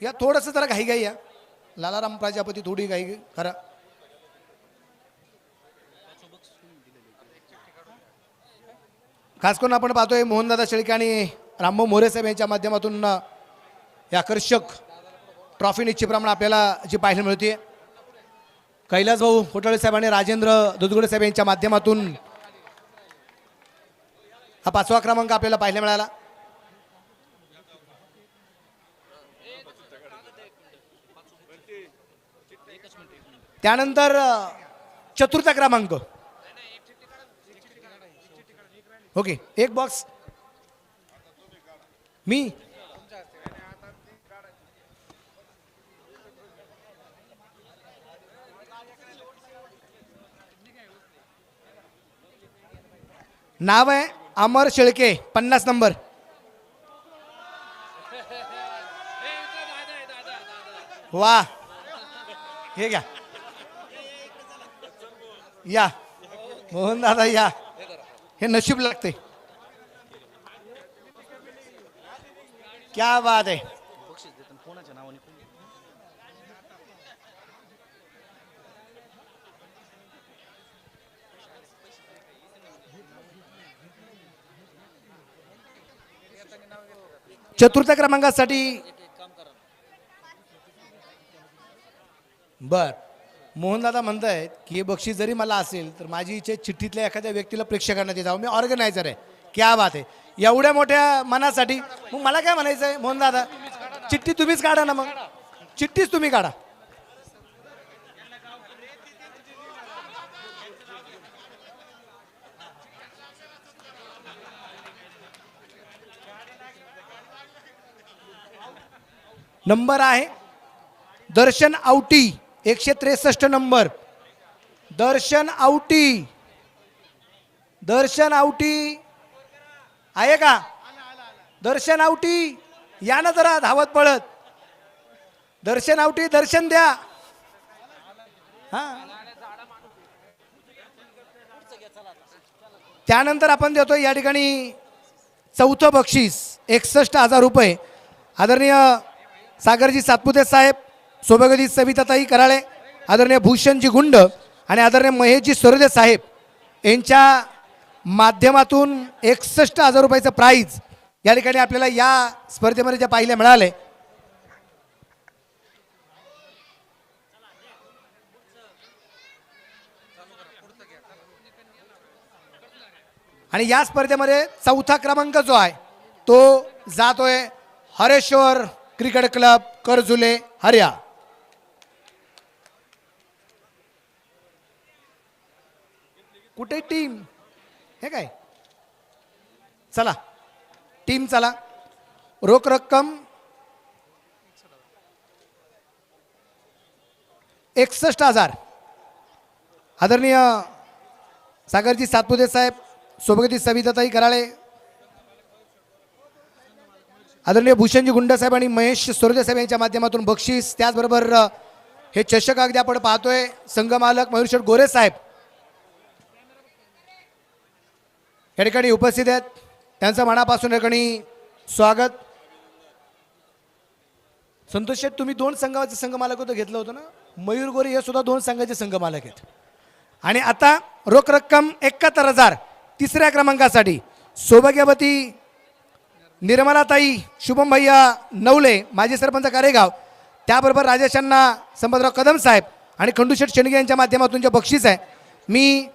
या थोडंसं जरा घाई या. लालाराम प्रजापती थोडी घाई करा. खास करून आपण पाहतोय मोहनदादा शेळके आणि रामभाऊ मोरे साहेब यांच्या माध्यमातून हे आकर्षक ट्रॉफी निश्चितप्रमाणे आपल्याला जी पाहायला मिळते. कैलासभाऊ कोटळे साहेब आणि राजेंद्र दुधगुडे साहेब यांच्या माध्यमातून हा 5वा क्रमांक आपल्याला पाहायला मिळाला. त्यानंतर 4था क्रमांक. ओके. एक बॉक्स मी नाव आहे अमर शेळके 50 नंबर. वा, हे घ्या, या मोहन दादा या, हे नशीब लागते. क्या बात आहे. चतुर्थ क्रमांकासाठी बर मोहनदादा म्हणतायत की हे बक्षीस जरी मला असेल तर माझी इच्छा आहे चिठ्ठीतल्या एखाद्या व्यक्तीला प्रेक्षकांना ते जावं. मी ऑर्गनायझर आहे. क्या बात आहे. एवढ्या मोठ्या मनासाठी मग मला काय म्हणायचं आहे मोहनदादा, चिठ्ठी तुम्हीच काढा ना, मग चिठ्ठीच तुम्ही काढा. नंबर आहे दर्शन आवटी 163 नंबर. दर्शन आवटी, दर्शन आवटी आहे का? दर्शन आवटी या ना जरा धावत पळत. दर्शन आवटी दर्शन द्या. हा, त्यानंतर आपण देतोय या ठिकाणी चौथं बक्षीस 61,000 रुपये. आदरणीय सागरजी सातपुते साहेब, सौभाग्यवती सविताताई कराळे, आदरणीय भूषणजी गुंड आणि आदरणीय महेशजी सरोदे साहेब यांच्या माध्यमातून 61,000 रुपयाचं प्राईज या ठिकाणी आपल्याला या स्पर्धेमध्ये जे पाहायला मिळाले. आणि या स्पर्धेमध्ये चौथा क्रमांक जो आहे तो जातोय हरेश्वर क्रिकेट क्लब करजुले हरिया. कुठे टीम हे काय, चला टीम चला. रोख रक्कम 61,000. आदरणीय सागरजी सातपुते साहेब, सौभाग्यवती सविताताई कराळे, आदरणीय भूषणजी गुंड साहेब आणि महेश सोरदे साहेब यांच्या माध्यमातून बक्षीस. त्याचबरोबर हे चषक अगदी आपण पाहतोय संघमालक मयूरशेठ गोरे साहेब या ठिकाणी उपस्थित आहेत. त्यांचं मनापासून या ठिकाणी स्वागत. संतोष शेठ, तुम्ही 2 संघाचे संघमालक होतं घेतलं होतं ना. मयूर गोरे हे सुद्धा 2 संघाचे संघमालक आहेत. आणि आता रोख रक्कम 71,000 तिसऱ्या क्रमांकासाठी सौभाग्यवती निर्मलाताई शुभम भैया नवले, माजी सरपंच कारेगाव, त्याबरोबर राजेशांना संपतराव कदम साहेब आणि खंडूशेठ शेंडगे यांच्या माध्यमातून जे बक्षीस आहे मी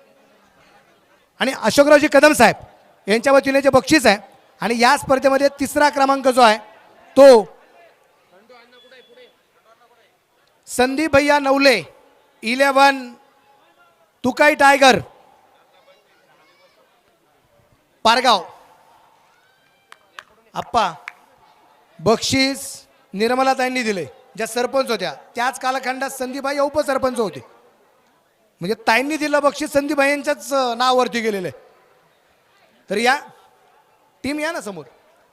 आणि अशोकरावजी कदम साहेब यांच्या वतीने जे बक्षीस आहे. आणि या स्पर्धेमध्ये तिसरा क्रमांक जो आहे तो संदीप भैया नवले 11 तुकाई टायगर पारगाव. आप्पा बक्षीस निर्मलाताईंनी दिले, ज्या सरपंच होत्या त्याच कालखंडात संदीपबाई उपसरपंच होते. म्हणजे ताईंनी दिलं बक्षीस संदीपबाई यांच्याच नावावरती गेलेलं आहे. तर या टीम या ना समोर.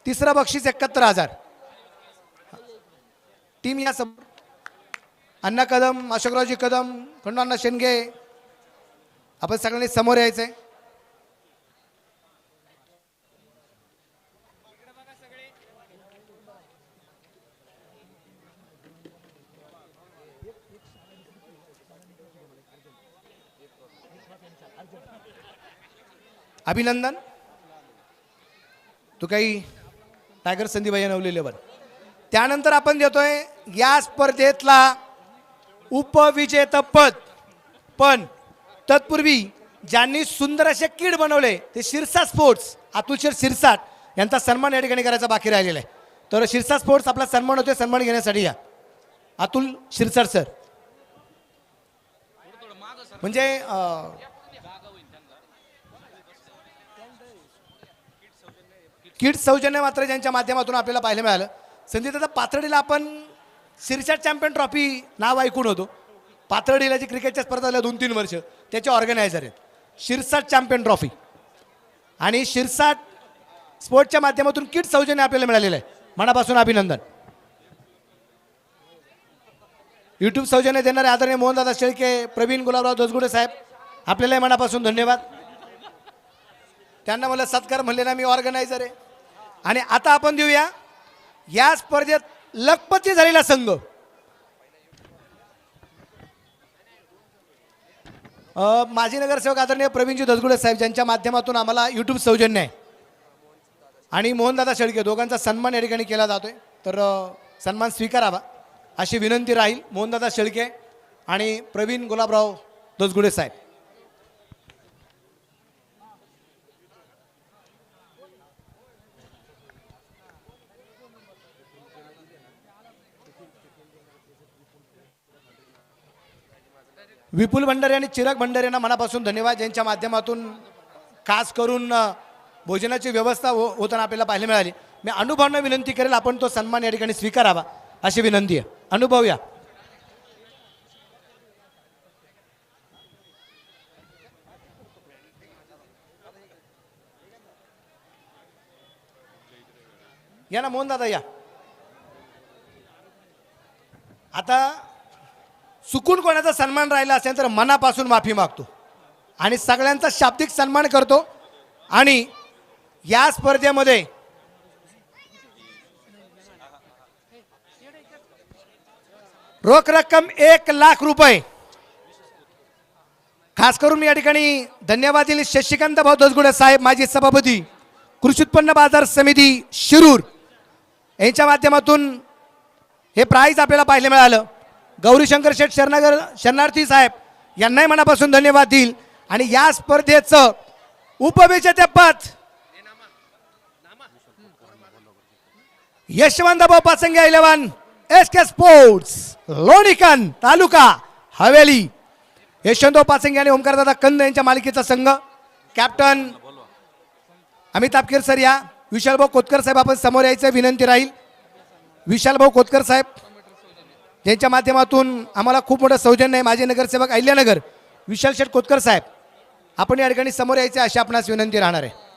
तिसरा बक्षीस 71,000. टीम या समोर. अण्णा कदम, अशोकरावजी कदम, खंडू अण्णा शेंडगे, आपण सगळ्यांनी समोर यायचंय. अभिनंदन. तू काही टायगर संदीपबाई नवले लेवल. त्यानंतर आपण देतोय या स्पर्धेतला उपविजेतेपद. पण तत्पूर्वी ज्यांनी सुंदर असे किट बनवले ते शिरसाट स्पोर्ट्स अतुलशेठ शिरसाट यांचा सन्मान या ठिकाणी करायचा बाकी राहिलेला आहे. तर शिरसाट स्पोर्ट्स आपला सन्मान होतोय, सन्मान घेण्यासाठी या अतुल शिरसाट सर. म्हणजे किट सौजन्य मात्र ज्यांच्या माध्यमातून आपल्याला पाहायला मिळालं. संदीपदादा पाथर्डीला आपण शिरसाट चॅम्पियन ट्रॉफी नाव ऐकून होतो. पाथर्डीला जी क्रिकेटच्या स्पर्धा झाल्या 2-3 वर्ष त्याचे ऑर्गनायझर आहेत. शिरसाट चॅम्पियन ट्रॉफी आणि शिरसाट स्पोर्टच्या माध्यमातून किट सौजन्य आपल्याला मिळालेलं आहे. मनापासून अभिनंदन. यूट्यूब सौजन्य देणारे आदरणीय मोहनदादा शेळके, प्रवीण गुलाबराव दसगुडे साहेब, आपल्याला मनापासून धन्यवाद. त्यांना मला सत्कार म्हणलेला मी ऑर्गनायझर आहे. आणि आता आपण देऊया या स्पर्धेत लखपती झालेला संघ. माजी नगरसेवक आदरणीय प्रवीणजी दसगुडे साहेब, ज्यांच्या माध्यमातून आम्हाला यूट्यूब सौजन्य आहे, आणि मोहनदादा शेळके, दोघांचा सन्मान या ठिकाणी केला जातोय. तर सन्मान स्वीकारावा अशी विनंती राहील मोहनदादा शेळके आणि प्रवीण गुलाबराव दसगुडे साहेब. विपुल भंडारे आणि चिराग भंडारे यांना मनापासून धन्यवाद, ज्यांच्या माध्यमातून खास करून भोजनाची व्यवस्था होताना आपल्याला पाहायला मिळाली. मी अनुभवांना विनंती करेल आपण तो सन्मान या ठिकाणी स्वीकारावा अशी विनंती आहे. अनुभव या. या ना मोहन दादा या. आता चुकून कोणाचा सन्मान राहिला असेल तर मनापासून माफी मागतो आणि सगळ्यांचा शाब्दिक सन्मान करतो. आणि या स्पर्धेमध्ये रोख रक्कम 1,00,000 रुपये. खास करून मी या ठिकाणी धन्यवाद दिले शशिकांत भाऊ दसगुडे साहेब, माजी सभापती, कृषी उत्पन्न बाजार समिती शिरूर, यांच्या माध्यमातून हे प्राइज आपल्याला पाहायला मिळालं. गौरीशंकर शेठ शरणार्थी साहेब यांनाही मनापासून धन्यवाद देईल. आणि या स्पर्धेचं उपविजेतेपद यशवंतभाऊ पाचंगे 11 SK स्पोर्ट्स लोणीकन तालुका हवेली. यशवंतभाऊ पाचंगे आणि ओमकारदादा कंद यांच्या मालिकेचा संघ. कॅप्टन अमिताभ केर सर या. विशालभाऊ कोतकर साहेब आपण समोर यायचं विनंती राहील. विशालभाऊ कोतकर साहेब, ज्यांच्या माध्यमातून आम्हाला खूप मोठं सौजन्य आहे. माजी नगरसेवक अहिल्यानगर विशाल शेठ कोतकर साहेब, आपण या ठिकाणी समोर यायचे अशी आपणास विनंती राहणार आहे.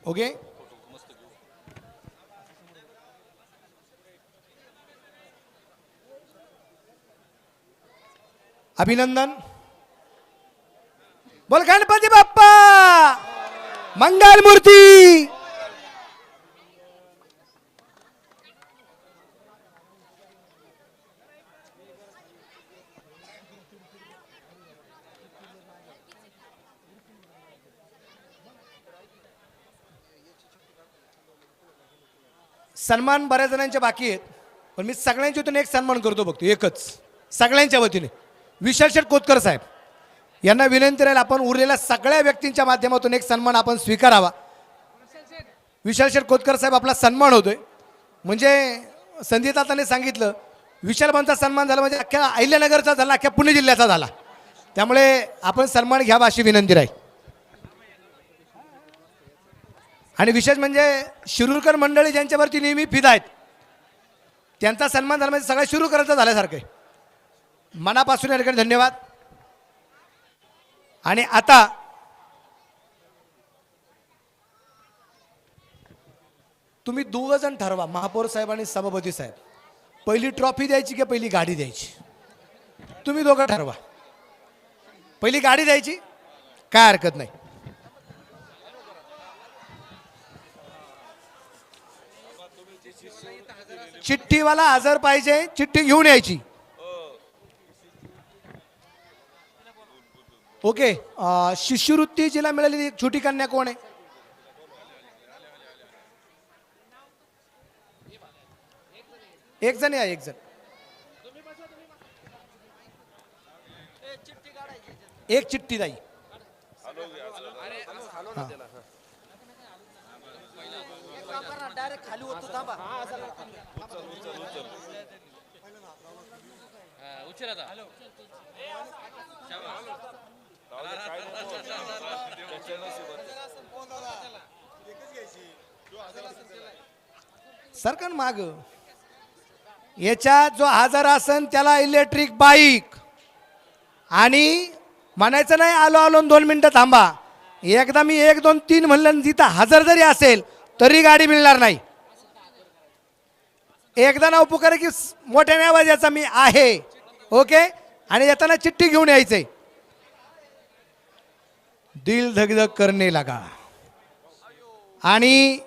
ओके, अभिनंदन. बोल गणपती बाप्पा मंगल मूर्ती. सन्मान बऱ्याच जणांचे बाकी आहेत, पण मी सगळ्यांच्या वतीने एक सन्मान करतो बघतो, एकच सगळ्यांच्या वतीने. विशाल शेठ कोतकर साहेब यांना विनंती राहील आपण उरलेल्या सगळ्या व्यक्तींच्या माध्यमातून एक सन्मान आपण स्वीकारावा. विशाल शेठ कोतकर साहेब आपला सन्मान होतोय म्हणजे संधीताताने सांगितलं विशालभाऊंचा सन्मान झाला म्हणजे अख्ख्या अहिल्यानगरचा झाला, अख्ख्या पुणे जिल्ह्याचा झाला. त्यामुळे आपण सन्मान घ्यावा अशी विनंती राहील. आणि विशेष म्हणजे शिरूरकर मंडळी ज्यांच्यावरती नेहमी फिदा आहेत त्यांचा सन्मान झाला म्हणजे सगळ्या शिरूरकरांचा झाल्यासारखं आहे. मनापासून या ठिकाणी धन्यवाद. आणि आता तुम्ही दोघं जण ठरवा, महापौर साहेब आणि सभापती साहेब, पहिली ट्रॉफी द्यायची की पहिली गाडी द्यायची. तुम्ही दोघं ठरवा. पहिली गाडी द्यायची, काय हरकत नाही. चिठ्ठीवाला हजर पाहिजे, चिठ्ठी घेऊन यायची. ओके, शिष्यवृत्ती जिला मिळालेली एक छोटी कन्या कोण आहे? एक जण या, एक जण. एक चिठ्ठी जाई. डायरेक्ट खाली होतो थांबा. सरकार माग याच्यात जो हजर असन त्याला इलेक्ट्रिक बाईक, आणि म्हणायचं नाही आलो आलो 2 मिनिटं थांबा, एकदा मी 1 2 3 म्हणलं आणि तिथं हजर जरी असेल तरी गाडी मिळणार नाही. एकदा नाव पुकार की मोठ्याने आवाजाचा मी आहे, ओके. आणि येताना चिठ्ठी घेऊन यायचंय. दिल धक धक करने लगा. आणि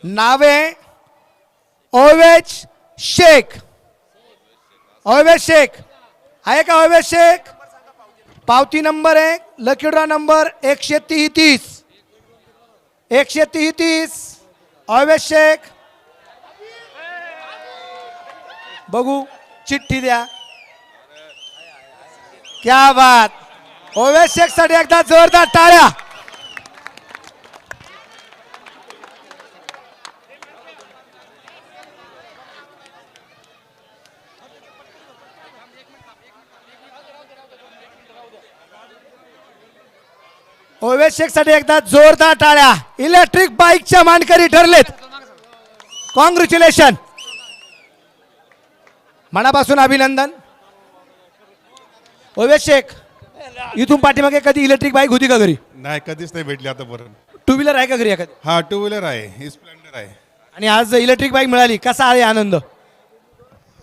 नावे ओवेश शेख. ओवेश शेख आहे का? ओवेश शेख. पावती number 1, lucky draw number 133. 133 Owais Shaikh. बघू चिठ्ठी द्या. क्या बात. ओवेश शेख साठी एकदा जोरदार टाळ्या. ओवेश शेख साठी एकदा जोरदार टाळ्या. इलेक्ट्रिक बाईकच्या मानकरी ठरलेत. कॉंग्रॅच्युलेशन. मनापासून अभिनंदन. ओवेश शेख, इथून पाठीमागे कधी इलेक्ट्रिक बाईक होती का घरी? नाही, कधीच नाही भेटली आतापर्यंत. 2 व्हीलर आहे का घरी एखादी? हा, 2 व्हीलर आहे, स्प्लेंडर आहे. आणि आज इलेक्ट्रिक बाईक मिळाली, कसा आहे आनंद?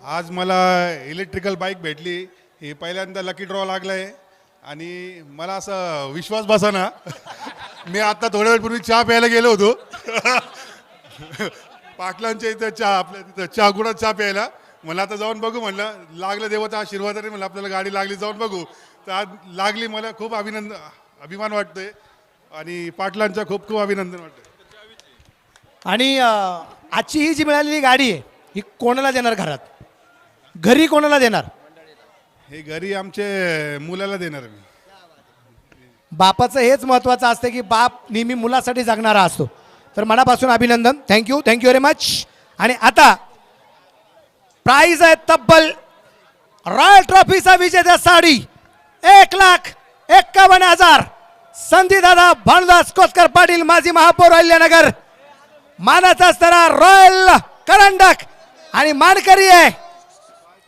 आज मला इलेक्ट्रिकल बाईक भेटली. हे पहिल्यांदा लकी ड्रॉ लागलाय आणि मला असं विश्वास बसाना. मी आता थोड्या वेळपूर्वी चहा प्यायला गेलो होतो. पाटलांच्या इथं चहा, आपल्या तिथं चहा गुडात चहा प्यायला. मला आता जाऊन बघू म्हणलं, लागलं देवाचा आशीर्वादाने म्हणलं आपल्याला गाडी लागली, जाऊन बघू. तर आज लागली. मला खूप अभिमान वाटतोय आणि पाटलांचा खूप खूप अभिनंदन वाटतंय. आणि आजची ही जी मिळालेली गाडी आहे ही कोणाला देणार घरात? घरी कोणाला देणार? हे घरी आमचे मुलाला देणार मी. बापाचं हेच महत्वाचं असतं की बाप नेहमी मुलासाठी जगणारा असतो. तर मनापासून अभिनंदन. Thank you very much. आणि आता प्राइज आहे तब्बल रॉयल ट्रॉफीचा विजेता साडी 1,51,000. संधीदादा भानुदास कोतकर पाटील, माजी महापौर अहिल्यानगर. मानाचा स्तरा रॉयल करंडक. आणि मानकरी आहे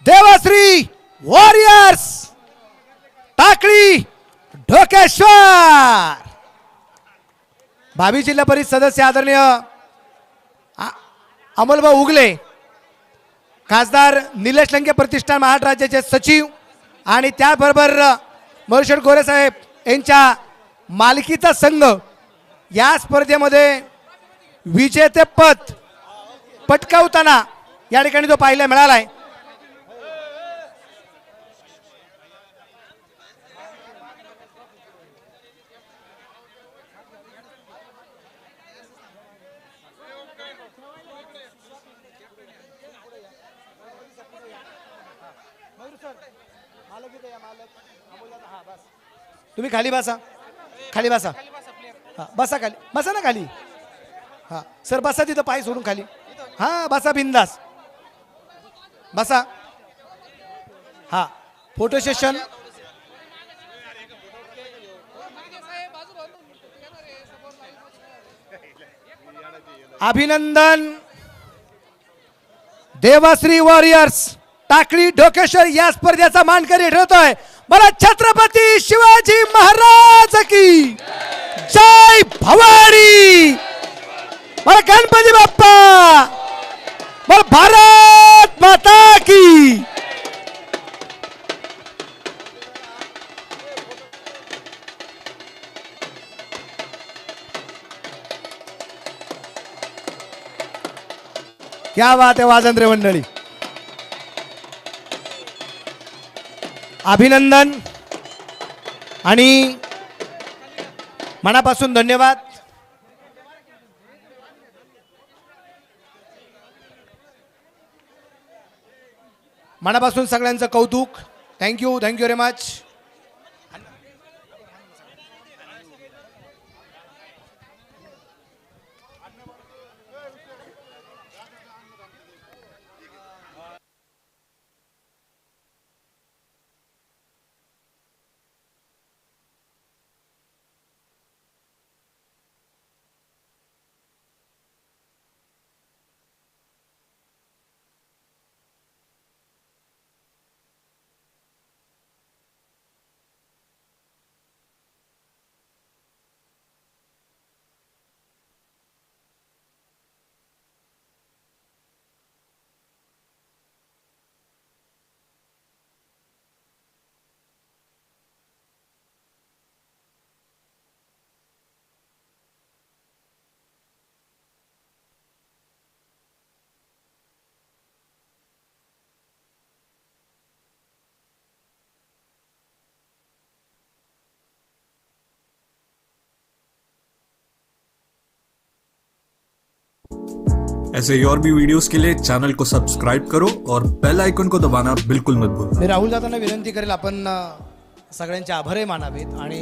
देवश्री वॉरियर्स टाकळी ढोकेश्वर. भावी जिल्हा परिषद सदस्य आदरणीय अमोलभाऊ उगले, खासदार निलेश लंके प्रतिष्ठान महाराष्ट्र राज्याचे सचिव, आणि त्याबरोबर महेश्वर गोरे साहेब यांच्या मालकीचा संघ या स्पर्धेमध्ये विजेतेपद पटकावताना या ठिकाणी जो पाहायला मिळालाय. तुम्ही खाली बसा, खाली बसा. हा, बसा खाली, बसा ना खाली. हा सर बसा तिथं, पाय सोडून खाली. हा बसा बिंदास बसा. हा फोटो सेशन. अभिनंदन. देवाश्री वॉरियर्स टाकळी ढोकेश्वर या स्पर्धेचा मानकरी ठरतोय. मला छत्रपती शिवाजी महाराज की जय भवानी. मला गणपती बाप्पा. मला भारत माता की. क्या बात आहे वाजंत्रे मंडळी. अभिनंदन आणि मनापासून धन्यवाद. मनापासून सगळ्यांचं कौतुक. Thank you very much. ऐसे ही और भी वीडियोस के लिए चैनल को सब्सक्राइब करो और बेल आइकन को दबाना बिल्कुल मत भूलना। मी राहुल दादांना विनंती करेल आपण सगळ्यांचे आभारही मानावेत आणि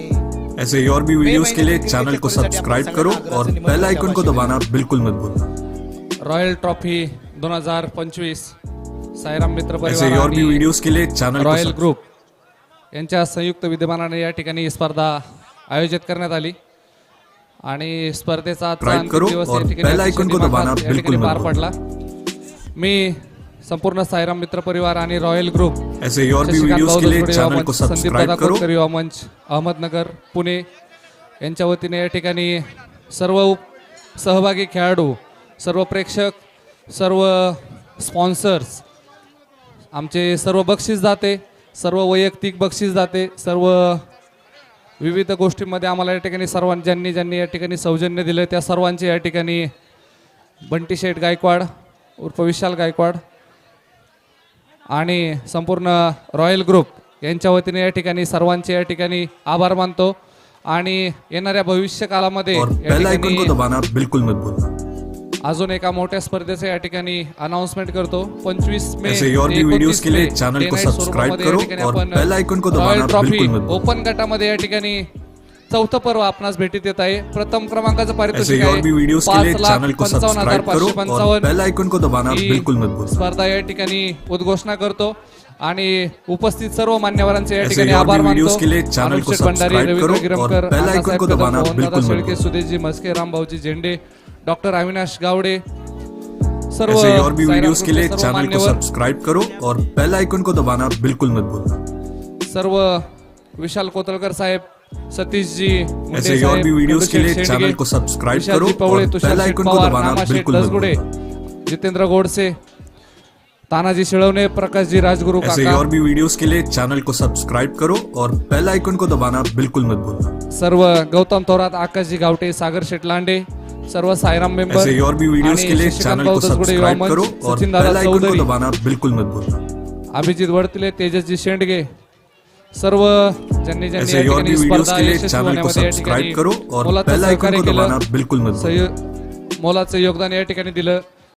ऐसे ही और भी वीडियोस के लिए चैनल को सब्सक्राइब करो और बेल आइकन को दबाना बिल्कुल मत भूलना। रॉयल ट्रॉफी 2025 साईराम मित्र ऐसे ही परिवार और भी आणि वीडियोस के लिए चैनल को रॉयल ग्रुप यांच्या संयुक्त विद्यमानाने या ठिकाणी ही स्पर्धा आयोजित करण्यात आली आणि स्पर्धेचा आजचा Subscribe अंतिम करो दिवस और या ठिकाणी bell icon को अतिशय दबाना दिमाखात या बिल्कुल ठिकाणी मत पार भूलना। पडला। मी संपूर्ण साईराम मित्र परिवार आणि रॉयल ग्रुप ऐसे ही और भी शशिकांत वीडियोस के लिए बावधन चैनल युवा को मंच, संदीप सब्सक्राइब दादा करो। कोतकर युवा मंच अहमदनगर पुणे यांच्या वतीने या ठिकाणी सर्व सहभागी खेळाडू, सर्व प्रेक्षक, सर्व स्पॉन्सर्स, आमचे सर्व बक्षीसदाते, सर्व वैयक्तिक बक्षीसदाते, सर्व विविध गोष्टींमध्ये आम्हाला या ठिकाणी ज्यांनी या ठिकाणी सौजन्य दिलं त्या सर्वांचे या ठिकाणी बंटी शेठ गायकवाड उर्फ विशाल गायकवाड आणि संपूर्ण रॉयल ग्रुप यांच्या वतीने या ठिकाणी सर्वांचे या ठिकाणी आभार मानतो आणि येणाऱ्या भविष्य काळामध्ये और या बेल आइकन को ठिकाणी दबाना बिल्कुल मत भूलना। अजून एका मोठ्या स्पर्धेचं या ठिकाणी अनाउन्समेंट करतो। 25 मे ऐसे ही और भी वीडियोस के लिए चैनल को सब्सक्राइब करो और बेल आइकन को दबाना बिल्कुल मत भूलना। ओपन गटामध्ये या ठिकाणी चौथं पर्व आपणास भेटीत येत आहे। प्रथम क्रमांकाचं ऐसे पारितोषिक ही और भी आहे वीडियोस के लिए चैनल को सब्सक्राइब करो और 5,55,555। बेल आइकन को दबाना ही बिल्कुल मत भूलना। स्पर्धा या ठिकाणी उद्घोषणा करतो आणि उपस्थित सर्व मान्यवरांचे या ऐसे ठिकाणी ही और आभार भी मानतो। वीडियोस के लिए चैनल को अनुष्ठित भंडारी, सब्सक्राइब रवींद्र करो गिरमकर, और बेल आइकन को अण्णासाहेब दबाना कदम, बिल्कुल मोहनदादा मत शेळके, भूलना। सुदेशजी मस्के, रामभाऊजी झेंडे, डॉक्टर अविनाश गावडे, सर्व ऐसे ही और भी साईराम वीडियोस के लिए ग्रुपचे सर्व चैनल को मान्यवर, सब्सक्राइब करो और बेल आइकन को दबाना बिल्कुल मत भूलना। सर्व विशाल कोतळकर साहेब, सतीशजी मुंडे ऐसे ही और साहेब, भी वीडियोस के लिए खंडू शेठ चैनल शेंडगे, को सब्सक्राइब विशालजी करो पवळे, और तुषार बेल शेठ आइकन को पवार, दबाना नाना शेठ बिल्कुल मत दसगुडे, भूलना। जितेंद्र गोडसे, तानाजी शिळवणे, प्रकाशजी राजगुरू ऐसे ही काका, और भी वीडियोस के लिए चैनल को सब्सक्राइब करो और बेल आइकन को दबाना बिल्कुल मत भूलना। सर्व गौतम थोरात, आकाशजी गावटे, सागर शेठ लांडे, सर्व साईराम मेंबर, ऐसे ही और भी वीडियोस के लिए चैनल को सब्सक्राइब करो और बेल आइकन को दबाना बिल्कुल मत भूलना। अभिजित वडतिले, तेजसजी शेंडगे, सर्व ज्यांनी ऐसे ही और भी वीडियोस के लिए चैनल को सब्सक्राइब करो और बेल आइकन को दबाना बिल्कुल मत भूलना। मोलाचं योगदान या ठिकाणी दिलं